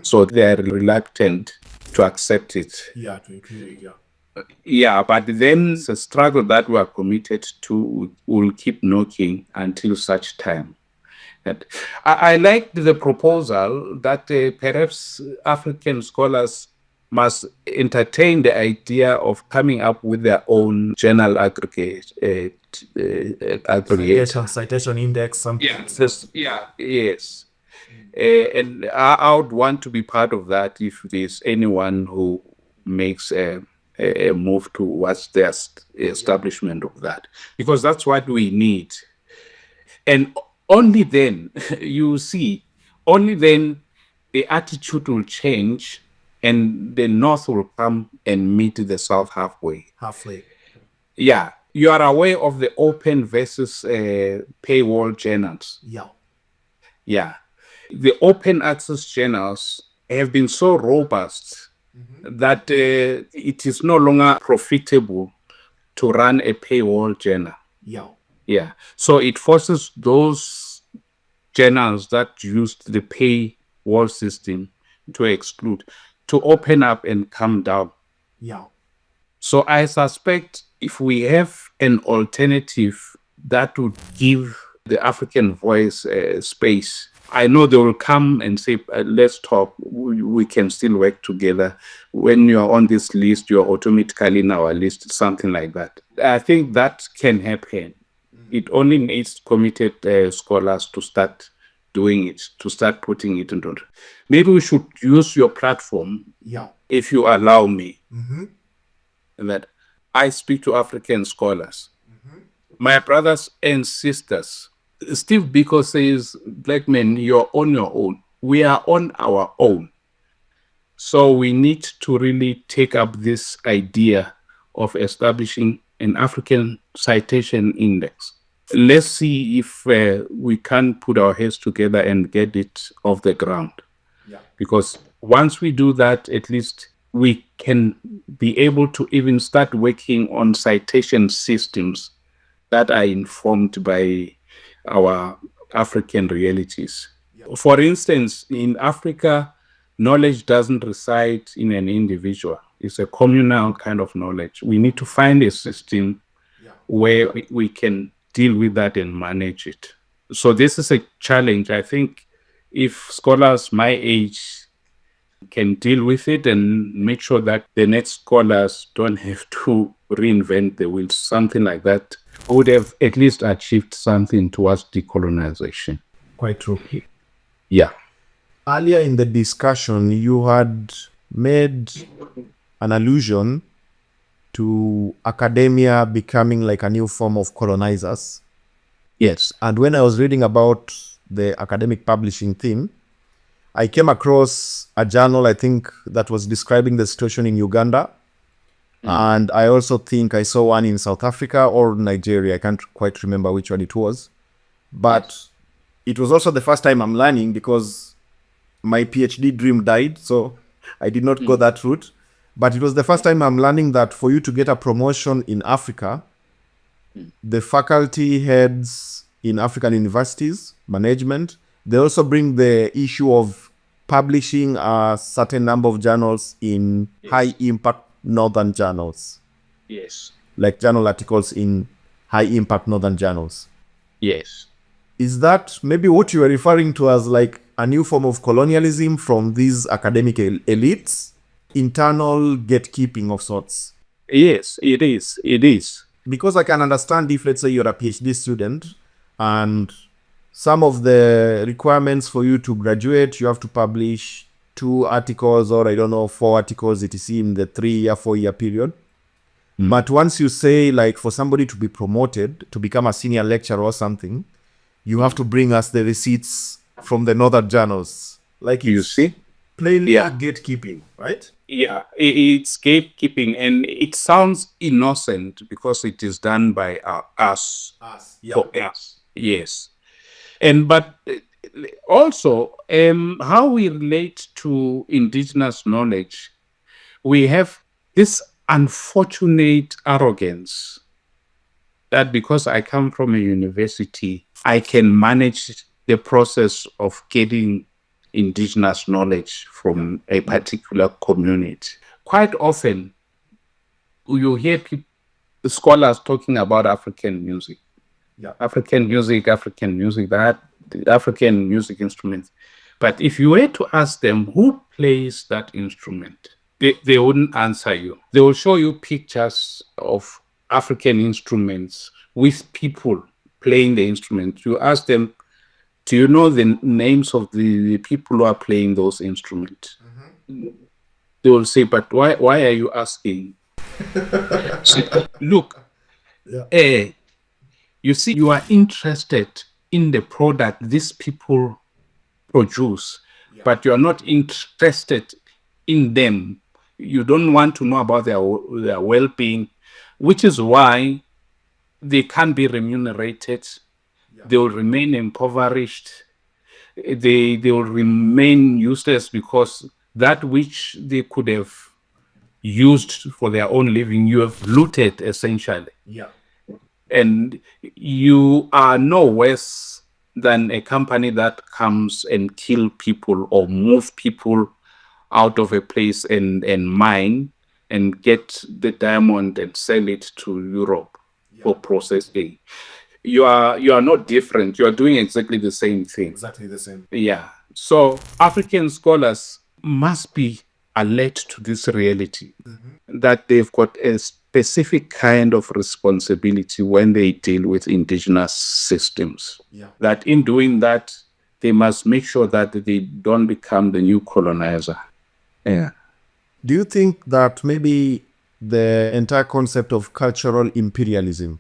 So they are reluctant to accept it. Yeah, to include it, But then it's a struggle that we are committed to. Will keep knocking until such time. That I liked the proposal that perhaps African scholars must entertain the idea of coming up with their own journal aggregator. Citation index, something. Yes. And I would want to be part of that if there's anyone who makes a move towards the establishment of that, because that's what we need. And only then, you see, only then the attitude will change and the North will come and meet the South halfway. Halfway. Yeah. You are aware of the open versus paywall journals. Yeah. Yeah. The open access journals have been so robust that it is no longer profitable to run a paywall journal. Yeah. Yeah. So it forces those journals that used the paywall system to exclude, to open up and come down. Yeah. So I suspect if we have an alternative that would give the African voice space, I know they will come and say, let's talk. We can still work together. When you're on this list, you're automatically in our list, something like that. I think that can happen. It only needs committed scholars to start doing it, to start putting it into. Maybe we should use your platform, if you allow me, that I speak to African scholars, my brothers and sisters. Steve Biko says, black men, you're on your own. We are on our own. So we need to really take up this idea of establishing an African citation index. Let's see if we can put our heads together and get it off the ground. Yeah. Because once we do that, at least we can be able to even start working on citation systems that are informed by our African realities. Yeah. For instance, in Africa, knowledge doesn't reside in an individual. It's a communal kind of knowledge. We need to find a system where we can deal with that and manage it. So this is a challenge. I think if scholars my age can deal with it and make sure that the next scholars don't have to reinvent the wheel, something like that, would have at least achieved something towards decolonization. Quite true. Yeah. Earlier in the discussion, you had made an allusion to academia becoming like a new form of colonizers. Yes. And when I was reading about the academic publishing theme, I came across a journal, I think, that was describing the situation in Uganda. And I also think I saw one in South Africa or Nigeria. I can't quite remember which one it was. But it was also the first time I'm learning, because my PhD dream died, so I did not go that route. But it was the first time I'm learning that for you to get a promotion in Africa, the faculty heads in African universities, management, they also bring the issue of publishing a certain number of journals in high impact northern journals. Yes. Like journal articles in high impact northern journals. Yes. Is that maybe what you were referring to as like a new form of colonialism from these academic elites? Internal gatekeeping of sorts? Yes, it is. It is. Because I can understand if, let's say, you're a PhD student and some of the requirements for you to graduate, you have to publish 2 articles or 4 articles, etc. in the 3-year, 4-year period. But once you say, like, for somebody to be promoted, to become a senior lecturer or something, you have to bring us the receipts from the northern journals. Like, you see? Plainly gatekeeping, right? Yeah, it's gatekeeping, and it sounds innocent because it is done by us. For us. Yes. But also, how we relate to indigenous knowledge, we have this unfortunate arrogance that because I come from a university, I can manage the process of getting indigenous knowledge from a particular community. Quite often, you hear scholars talking about African music. African music, that African music instruments. But if you were to ask them who plays that instrument, they wouldn't answer you. They will show you pictures of African instruments with people playing the instruments. You ask them, Do you know the names of the people who are playing those instruments? They will say, but why are you asking? So, look, you see, you are interested in the product these people produce, but you are not interested in them. You don't want to know about their well-being, which is why they can't be remunerated. They will remain impoverished. They will remain useless because that which they could have used for their own living, you have looted essentially. And you are no worse than a company that comes and kill people or move people out of a place and mine and get the diamond and sell it to Europe for processing. You are not different. You are doing exactly the same thing. Exactly the same. Yeah. So African scholars must be alert to this reality that they've got a specific kind of responsibility when they deal with indigenous systems. That in doing that, they must make sure that they don't become the new colonizer. Yeah. Do you think that maybe the entire concept of cultural imperialism,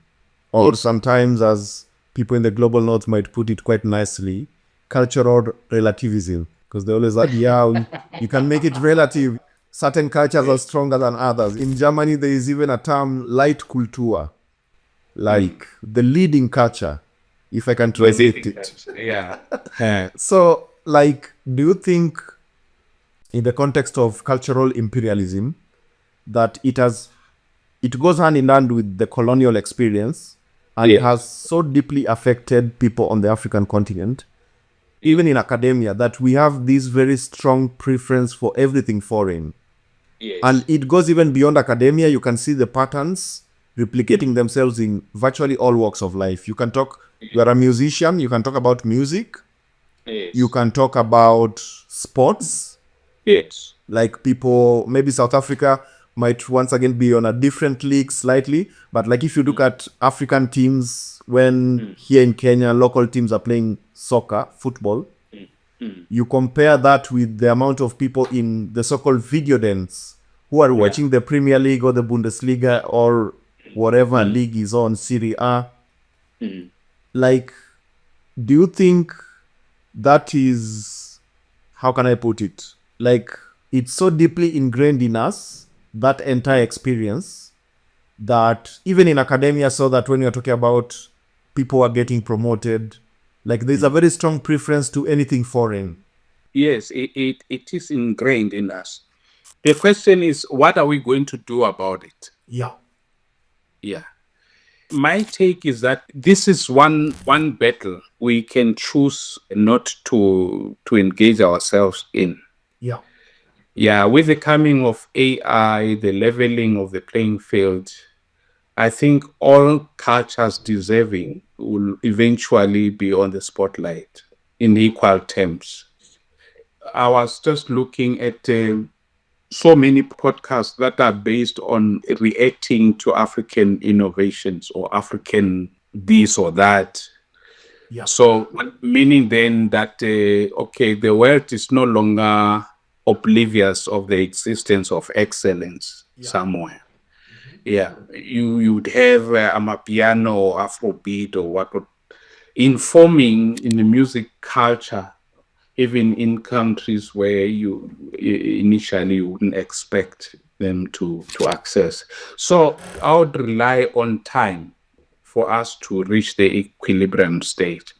or sometimes as people in the global north might put it quite nicely, cultural relativism, because they always like, you can make it relative. Certain cultures are stronger than others. In Germany, there is even a term, Leitkultur, like the leading culture, if I can translate it. Yeah. So, like, do you think in the context of cultural imperialism that it goes hand in hand with the colonial experience and Yes. has so deeply affected people on the African continent, even in academia, that we have this very strong preference for everything foreign. Yes. And it goes even beyond academia. You can see the patterns replicating themselves in virtually all walks of life. You are a musician, you can talk about music, Yes. you can talk about sports. Yes. Like people, maybe South Africa might once again be on a different league slightly, but like if you look at African teams, when here in Kenya, local teams are playing soccer, football, you compare that with the amount of people in the so-called video dens who are watching the Premier League or the Bundesliga or whatever league is on, Serie A. Like, do you think that is, how can I put it? Like, it's so deeply ingrained in us, that entire experience, that even in academia, so that when you're talking about people are getting promoted, like there's a very strong preference to anything foreign. Yes, it is ingrained in us. The question is, what are we going to do about it? Yeah. My take is that this is one battle we can choose not to engage ourselves in. Yeah. With the coming of AI, the leveling of the playing field, I think all cultures deserving will eventually be on the spotlight in equal terms. I was just looking at so many podcasts that are based on reacting to African innovations or African this or that. Yeah. So, meaning then that, the world is no longer oblivious of the existence of excellence somewhere. You would have Amapiano or Afrobeat or what informing in the music culture, even in countries where you initially wouldn't expect them to access. So I would rely on time for us to reach the equilibrium state.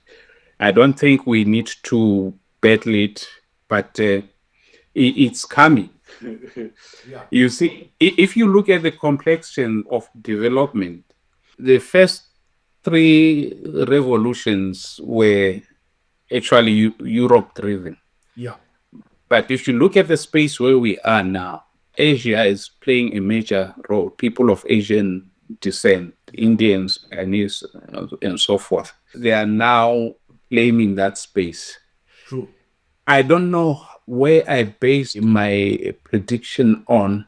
I don't think we need to battle it, but it's coming. You see, if you look at the complexion of development, the first three revolutions were actually Europe driven. Yeah. But if you look at the space where we are now, Asia is playing a major role. People of Asian descent, Indians, Chinese, and so forth, they are now claiming that space. True. I don't know where I base my prediction on,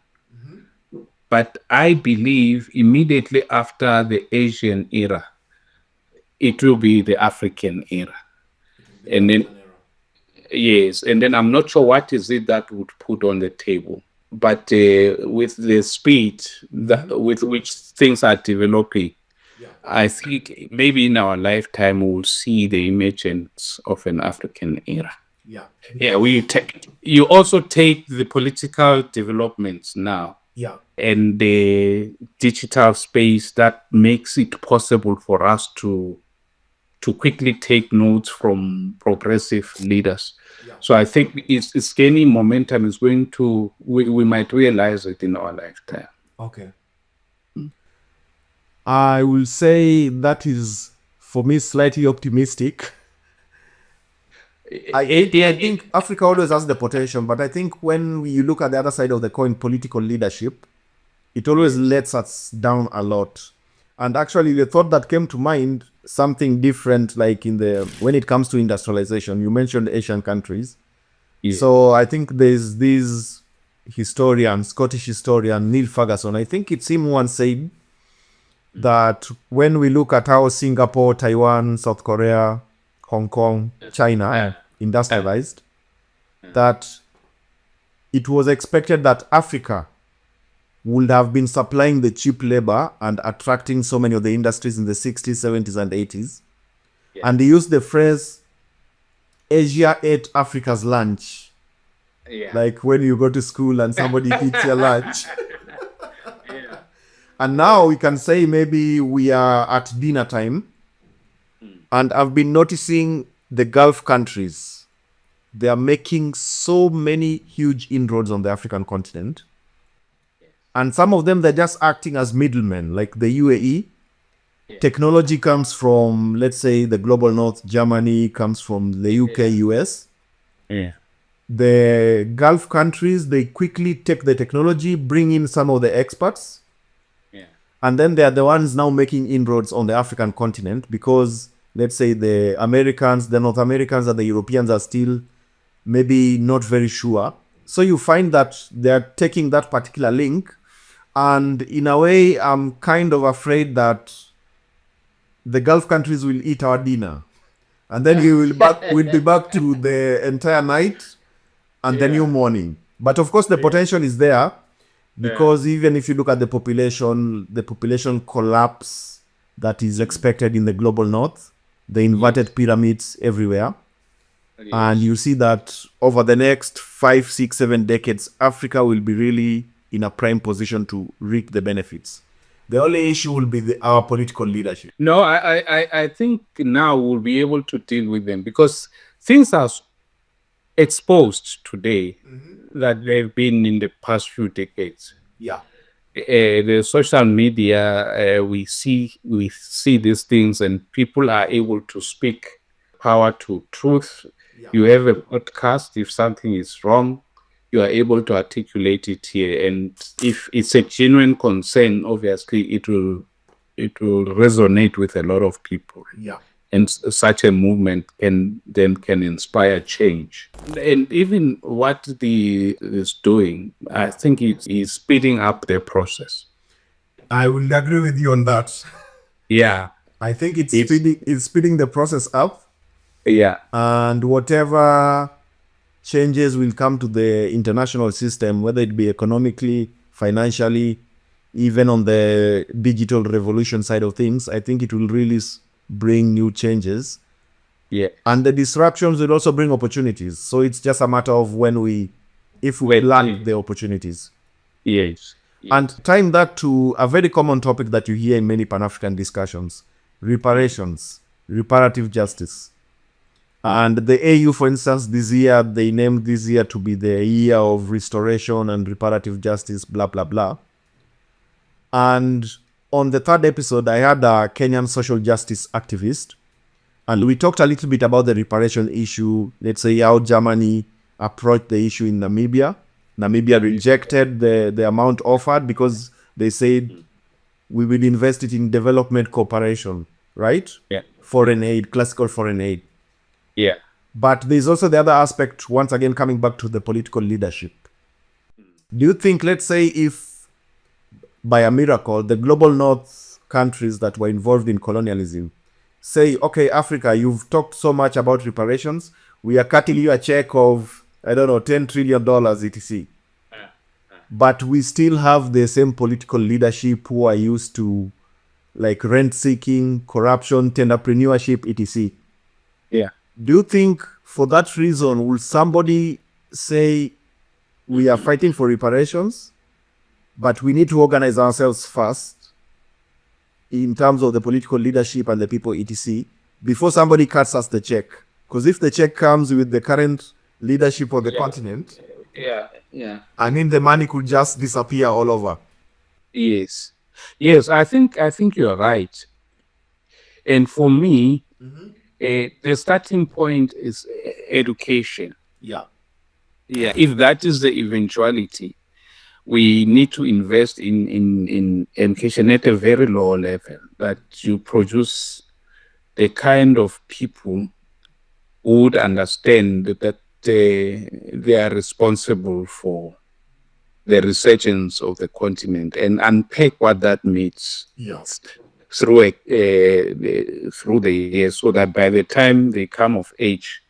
but I believe immediately after the Asian era, it will be the African era. And then, yes, and then I'm not sure what is it that would put on the table. But with the speed with which things are developing, I think maybe in our lifetime we'll see the emergence of an African era. Yeah, you also take the political developments now and the digital space that makes it possible for us to quickly take notes from progressive leaders. So I think it's gaining momentum. Is going to we might realize it in our lifetime. Okay. I will say that is, for me, slightly optimistic. I think Africa always has the potential, but I think when you look at the other side of the coin, political leadership, it always lets us down a lot. And actually, the thought that came to mind, something different, like when it comes to industrialization, you mentioned Asian countries. So I think there's this Scottish historian, Neil Ferguson. I think it's him once said that when we look at how Singapore, Taiwan, South Korea, Hong Kong, China industrialized, that it was expected that Africa would have been supplying the cheap labor and attracting so many of the industries in the 60s, 70s, and 80s. And they used the phrase, Asia ate Africa's lunch. Like when you go to school and somebody eats your lunch. And now we can say maybe we are at dinner time. And I've been noticing the Gulf countries, they are making so many huge inroads on the African continent. And some of them, they're just acting as middlemen, like the UAE. Technology comes from, let's say, the global north. Germany comes from the UK, US. The Gulf countries, they quickly take the technology, bring in some of the experts. And then they are the ones now making inroads on the African continent because, let's say, the Americans, the North Americans, and the Europeans are still maybe not very sure. So you find that they're taking that particular link. And in a way, I'm kind of afraid that the Gulf countries will eat our dinner. And then we'll be back to the entire night and the new morning. But of course, the potential is there. Because even if you look at the population collapse that is expected in the global north, the inverted pyramids everywhere. And you see that over the next 5, 6, 7 decades, Africa will be really in a prime position to reap the benefits. The only issue will be our political leadership. No, I think now we'll be able to deal with them because things are exposed today that they've been in the past few decades. The social media, we see these things, and people are able to speak power to truth. You have a podcast. If something is wrong, you are able to articulate it here, and if it's a genuine concern, obviously it will resonate with a lot of people. And such a movement can inspire change. And even what is doing, I think it is speeding up the process. I will agree with you on that. I think it's speeding the process up. And whatever changes will come to the international system, whether it be economically, financially, even on the digital revolution side of things, I think it will really bring new changes. And the disruptions will also bring opportunities. So it's just a matter of if we land the opportunities. And tying that to a very common topic that you hear in many Pan-African discussions, reparations, reparative justice. And the AU, for instance, this year, they named this year to be the year of restoration and reparative justice, blah, blah, blah. And on the third episode, I had a Kenyan social justice activist, and we talked a little bit about the reparation issue. Let's say how Germany approached the issue in Namibia. Namibia rejected the amount offered because they said, we will invest it in development cooperation, right? Foreign aid, classical foreign aid. But there's also the other aspect, once again, coming back to the political leadership. Do you think, let's say, if by a miracle, the global north countries that were involved in colonialism, say, okay, Africa, you've talked so much about reparations. We are cutting you a check of, I don't know, $10 trillion, etc. But we still have the same political leadership who are used to like rent seeking, corruption, tenderpreneurship, etc. Yeah. Do you think for that reason, will somebody say we are fighting for reparations, but we need to organize ourselves first in terms of the political leadership and the people, etc., before somebody cuts us the check? Because if the check comes with the current leadership of the continent, Yeah. I mean, the money could just disappear all over. Yes. Yes, I think you're right. And for me, the starting point is education. Yeah. Yeah, if that is the eventuality, we need to invest in education at a very low level, that you produce the kind of people who would understand that they are responsible for the resurgence of the continent and unpack what that means. Yes. Through through the years, so that by the time they come of age,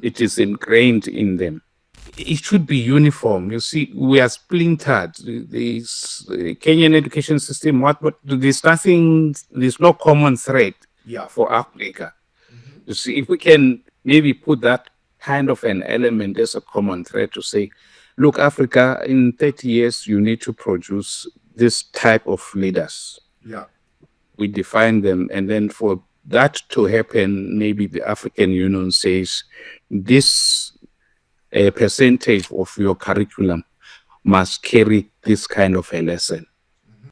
it is ingrained in them. It should be uniform. You see, we are splintered. This Kenyan education system, what there's nothing, there's no common thread for Africa. You see, if we can maybe put that kind of an element as a common thread to say, look, Africa, in 30 years, you need to produce this type of leaders. Yeah. We define them, and then for that to happen, maybe the African Union says this percentage of your curriculum must carry this kind of a lesson,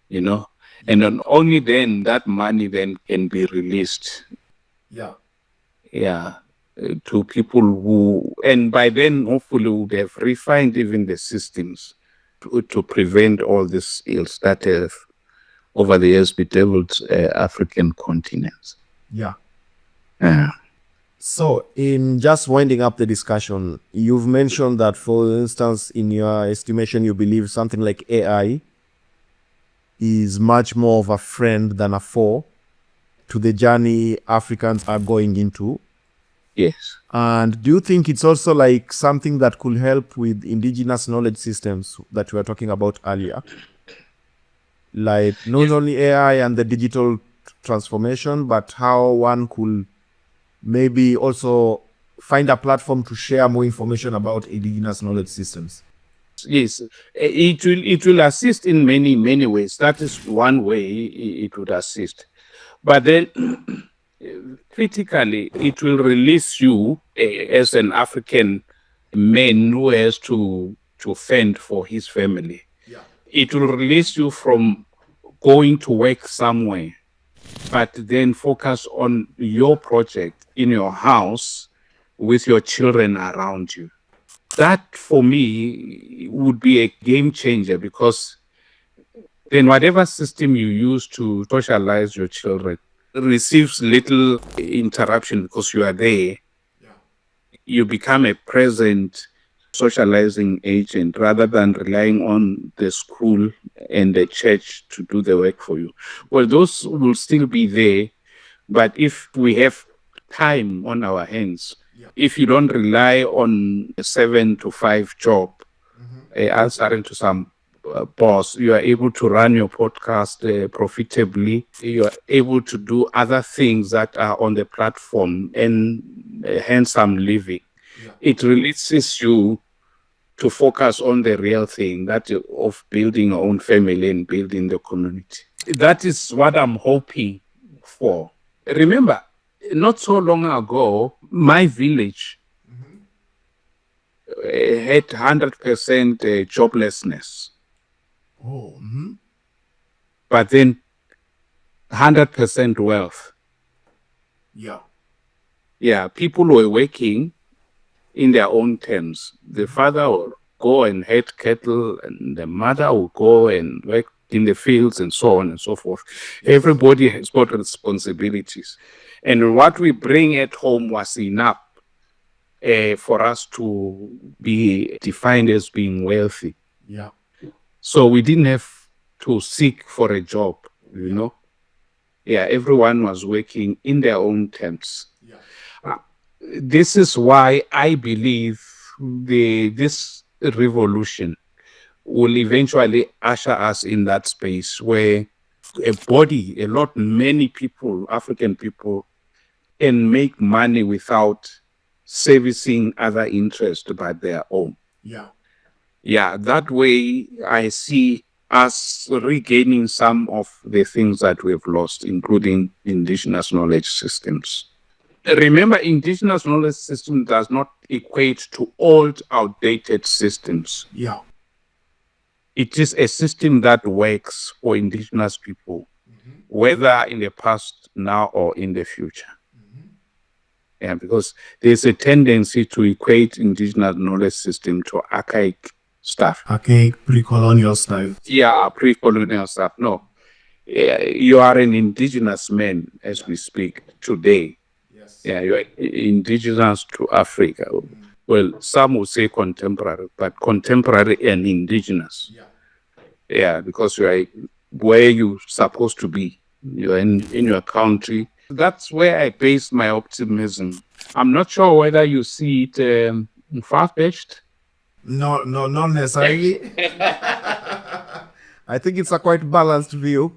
and then only then that money then can be released. Yeah. Yeah. To people who, and by then hopefully would have refined even the systems to prevent all these ills that have over the years bedeviled African continents. Yeah. Yeah. So, in just winding up the discussion, you've mentioned that, for instance, in your estimation, you believe something like AI is much more of a friend than a foe to the journey Africans are going into. Yes. And do you think it's also like something that could help with indigenous knowledge systems that we were talking about earlier? Like not only AI and the digital transformation, but how one could maybe also find a platform to share more information about indigenous knowledge systems. Yes, it will assist in many ways. That is one way it would assist. But then critically, it will release you as an African man who has to fend for his family. Yeah. It will release you from going to work somewhere, but then focus on your project in your house with your children around you. That for me would be a game changer, because then whatever system you use to socialize your children receives little interruption because you are there. Yeah. You become a present socializing agent rather than relying on the school and the church to do the work for you. Well, those will still be there, but if we have time on our hands, if you don't rely on a 7 to 5 job, answering to some boss, you are able to run your podcast profitably. You are able to do other things that are on the platform and hence some living. Yeah. It releases you to focus on the real thing, that of building your own family and building the community. That is what I'm hoping for. Remember, not so long ago, my village had 100% joblessness. Oh. Mm-hmm. But then 100% wealth. Yeah. Yeah, people were working in their own terms. The father would go and head cattle, and the mother would go and work in the fields, and so on and so forth. Everybody has got responsibilities. And what we bring at home was enough for us to be defined as being wealthy. Yeah. So we didn't have to seek for a job, you know. Yeah, everyone was working in their own terms. This is why I believe this revolution will eventually usher us in that space where many people, African people, can make money without servicing other interests but their own. Yeah, that way I see us regaining some of the things that we've lost, including indigenous knowledge systems. Remember, indigenous knowledge system does not equate to old, outdated systems. It is a system that works for indigenous people, whether in the past, now, or in the future. Yeah, because there's a tendency to equate indigenous knowledge system to archaic stuff. Archaic, pre-colonial style. Yeah, pre-colonial stuff. No, you are an indigenous man as we speak today. Yeah, you're indigenous to Africa. Well, some would say contemporary, but contemporary and indigenous. Yeah, because you are where you're supposed to be. You're in your country. That's where I base my optimism. I'm not sure whether you see it far-fetched. No, not necessarily. I think it's a quite balanced view.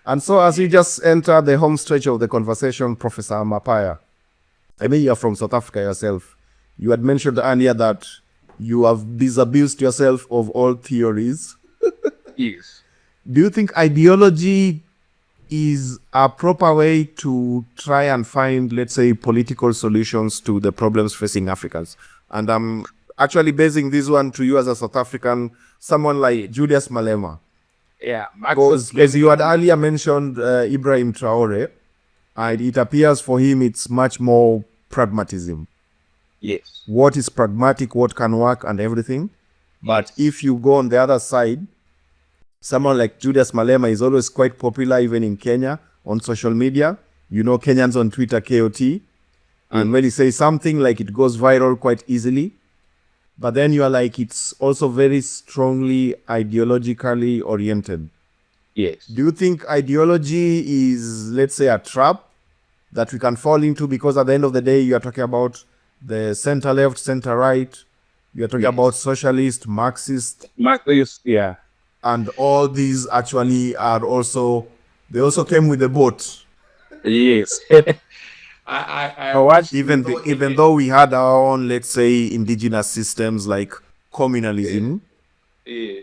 And so as you just enter the home stretch of the conversation, Professor Mapaya, I mean, you're from South Africa yourself. You had mentioned earlier that you have disabused yourself of all theories. Yes. Do you think ideology is a proper way to try and find, let's say, political solutions to the problems facing Africans? And I'm actually basing this one to you as a South African, someone like Julius Malema. Yeah. Because as you had earlier mentioned, Ibrahim Traore, and it appears for him it's much more pragmatism. Yes. What is pragmatic, what can work, and everything. But if you go on the other side, someone like Julius Malema is always quite popular, even in Kenya, on social media. You know, Kenyans on Twitter, KOT. And when he says something, like, it goes viral quite easily. But then you are like, it's also very strongly ideologically oriented. Yes. Do you think ideology is, let's say, a trap that we can fall into? Because at the end of the day, you are talking about the center left, center right. You are talking about socialist, Marxist. Marxist, yeah. And all these actually are also, they also came with the boat. Yes. I watched, even though we had our own, let's say, indigenous systems like communalism,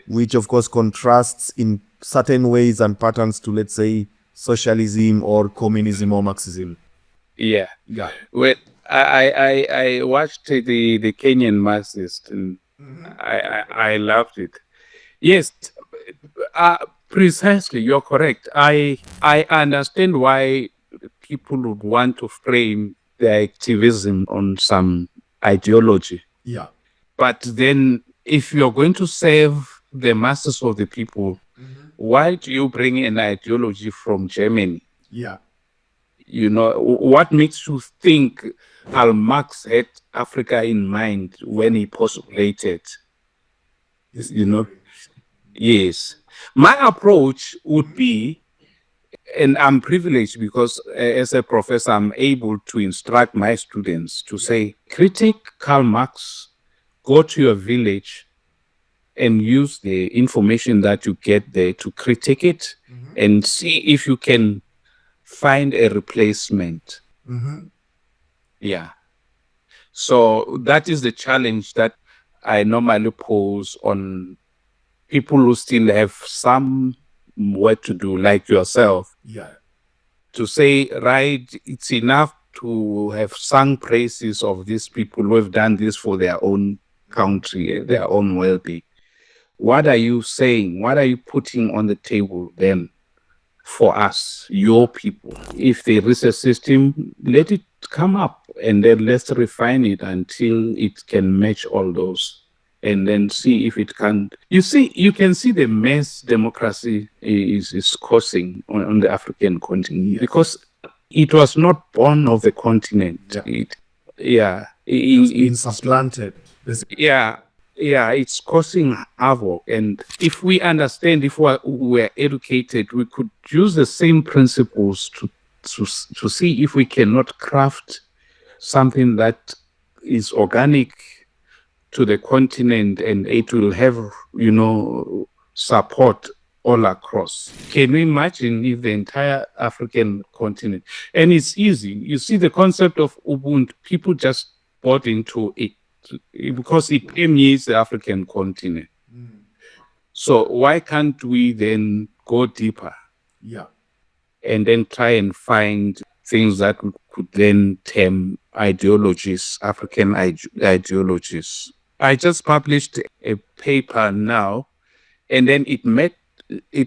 which of course contrasts in certain ways and patterns to, let's say, socialism or communism or Marxism. Yeah. Well, I watched the Kenyan Marxist, and I loved it. Yes, precisely. You're correct. I understand why people would want to frame their activism on some ideology. Yeah. But then, if you're going to serve the masses of the people, why do you bring an ideology from Germany? Yeah. You know, what makes you think Karl Marx had Africa in mind when he postulated? You know, yes. My approach would be, and I'm privileged because as a professor, I'm able to instruct my students to say, critique Karl Marx, go to your village and use the information that you get there to critique it and see if you can find a replacement. Yeah. So that is the challenge that I normally pose on people who still have some work to do, like yourself. Yeah. To say, right, it's enough to have sung praises of these people who have done this for their own country, their own well-being. What are you saying? What are you putting on the table then for us, your people? If there is a system, let it come up and then let's refine it until it can match all those. And then see if it can. You see, you can see the mess democracy is causing on the African continent because it was not born of the continent. It's been supplanted. Yeah. it's causing havoc. And if we understand, if we're educated, we could use the same principles to see if we cannot craft something that is organic to the continent, and it will have, support all across. Can you imagine if the entire African continent, and it's easy, you see the concept of Ubuntu, people just bought into it because it permeates the African continent. So why can't we then go deeper? Yeah. And then try and find things that could then term ideologies, African ideologies. I just published a paper now, and then it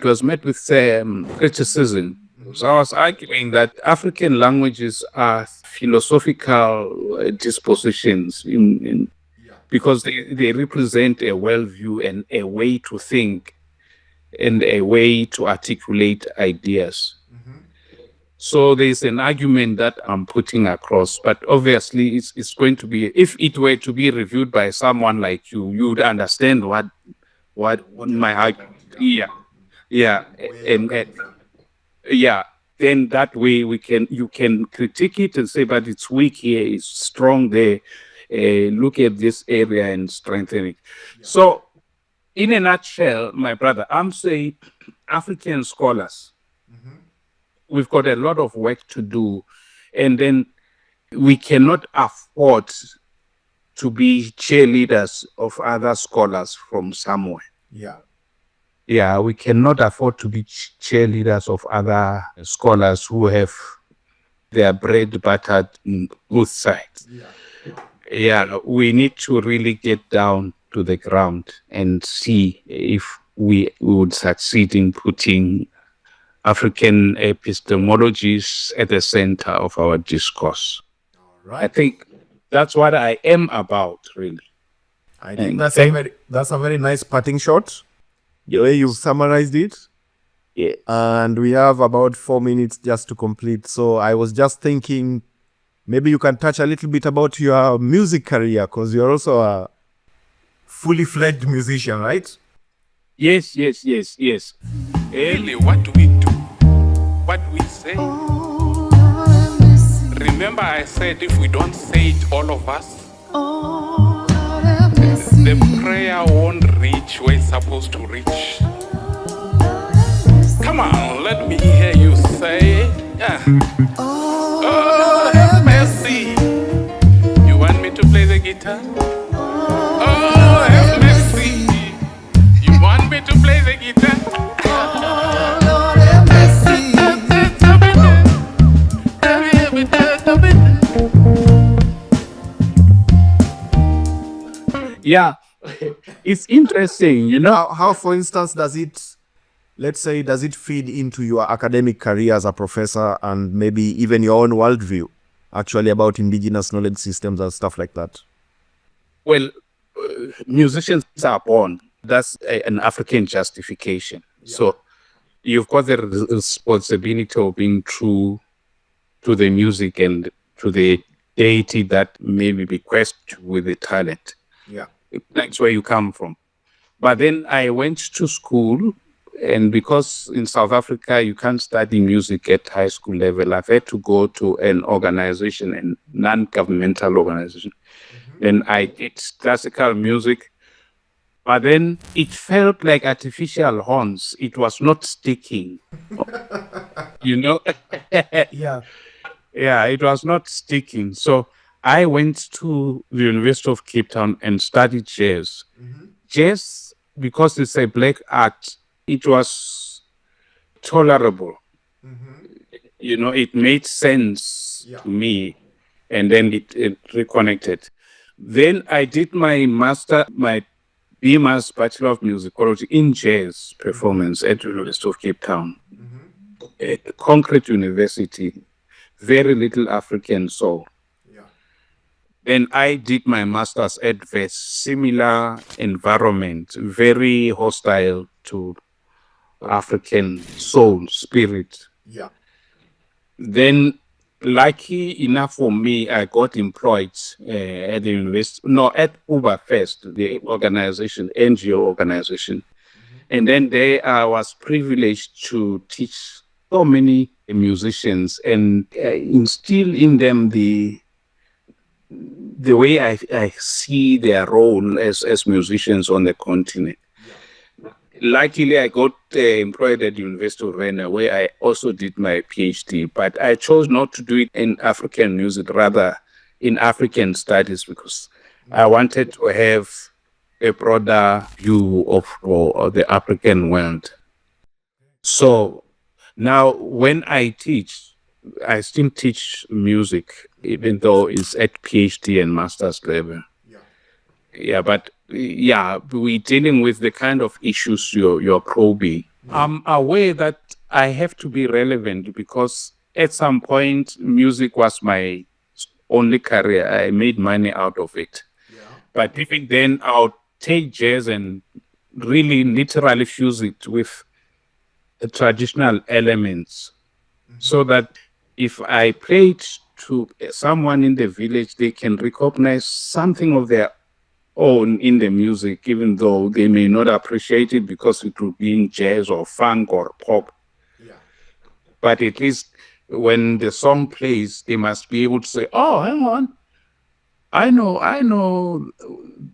was met with criticism. So I was arguing that African languages are philosophical dispositions because they represent a worldview and a way to think and a way to articulate ideas. So there's an argument that I'm putting across, but obviously it's going to be, if it were to be reviewed by someone like you, you would understand what my argument. Yeah, then that way you can critique it and say, but it's weak here, it's strong there. Look at this area and strengthen it. So, in a nutshell, my brother, I'm saying African scholars, we've got a lot of work to do, and then we cannot afford to be cheerleaders of other scholars from somewhere. Yeah, we cannot afford to be cheerleaders of other scholars who have their bread buttered in both sides. Yeah, we need to really get down to the ground and see if we would succeed in putting African epistemologies at the center of our discourse. Right. I think that's what I am about, really. I think that's a very nice parting shot. The way you've summarized it. Yeah. And we have about 4 minutes just to complete. So I was just thinking, maybe you can touch a little bit about your music career, because you're also a fully fledged musician, right? Yes. Really, what do we do? What do we say? Remember I said if we don't say it, all of us, the prayer won't reach where it's supposed to reach. Come on, let me hear you say it. Yeah. Oh, have mercy. You want me to play the guitar? Oh, have mercy. You want me to play the guitar? Oh, Lord, have mercy. Yeah, it's interesting, How, for instance, does it feed into your academic career as a professor, and maybe even your own worldview, actually, about indigenous knowledge systems and stuff like that? Well, musicians are born. That's an African justification. Yeah. So you've got the responsibility of being true to the music and to the deity that may be bequeathed with the talent. Yeah. That's where you come from. But then I went to school, and because in South Africa you can't study music at high school level, I've had to go to an organization, a non-governmental organization. Then I did classical music, but then it felt like artificial horns. It was not sticking. Yeah. Yeah, it was not sticking. So I went to the University of Cape Town and studied jazz. Jazz, because it's a black art, it was tolerable. It made sense to me, and then it reconnected. Then I did my BMass Bachelor of Musicology in Jazz Performance at the University of Cape Town. A concrete university, very little African soul. Then I did my master's at VES, similar environment, very hostile to African soul, spirit. Yeah. Then lucky enough for me, I got employed at the university, no, at Uber first, the organization, NGO organization. And then there I was privileged to teach so many musicians and instill in them the way I see their role as musicians on the continent. Luckily, I got employed at the University of Venda, where I also did my PhD, but I chose not to do it in African music, rather in African studies, because I wanted to have a broader view of the African world. So now when I teach, I still teach music, even though it's at PhD and master's level. Yeah, but we're dealing with the kind of issues you're probing. I'm aware that I have to be relevant because at some point, music was my only career. I made money out of it. But even then, I'll take jazz and really literally fuse it with the traditional elements so that if I play it to someone in the village, they can recognize something of their own in the music, even though they may not appreciate it because it would be in jazz or funk or pop. But at least when the song plays, they must be able to say, oh, hang on, I know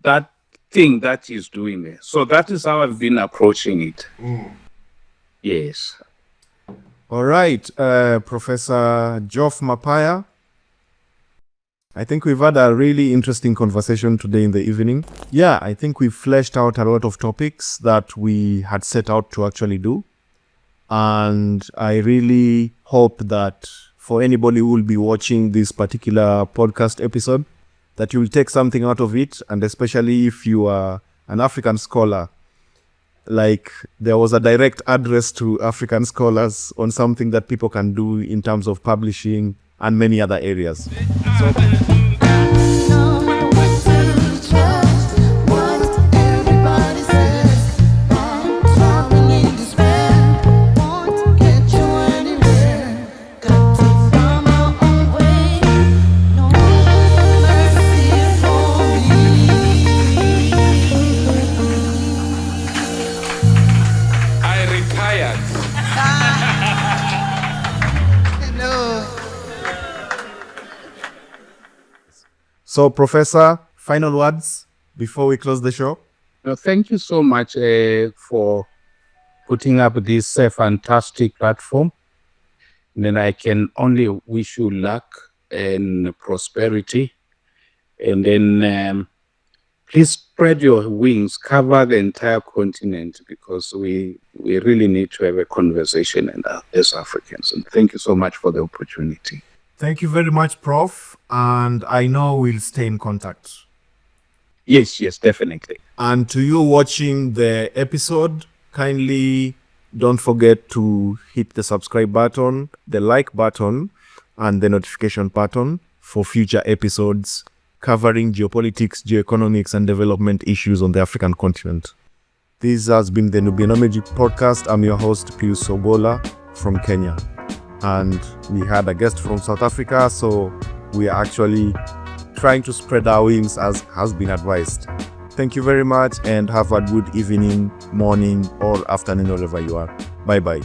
that thing that he's doing there. So that is how I've been approaching it. Yes. All right, Professor Geoff Mapaya. I think we've had a really interesting conversation today in the evening. Yeah, I think we've fleshed out a lot of topics that we had set out to actually do. And I really hope that for anybody who will be watching this particular podcast episode, that you will take something out of it. And especially if you are an African scholar, like there was a direct address to African scholars on something that people can do in terms of publishing and many other areas. So, So, Professor, final words before we close the show? Thank you so much for putting up this fantastic platform. And then I can only wish you luck and prosperity. And then please spread your wings, cover the entire continent, because we really need to have a conversation as Africans. And thank you so much for the opportunity. Thank you very much, Prof. And I know we'll stay in contact. Yes, definitely. And to you watching the episode, kindly don't forget to hit the subscribe button, the like button, and the notification button for future episodes covering geopolitics, geoeconomics, and development issues on the African continent. This has been the Nubianomic podcast. I'm your host, Pius Sobola from Kenya. And we had a guest from South Africa, so we are actually trying to spread our wings as has been advised. Thank you very much and have a good evening, morning, or afternoon, wherever you are. Bye-bye.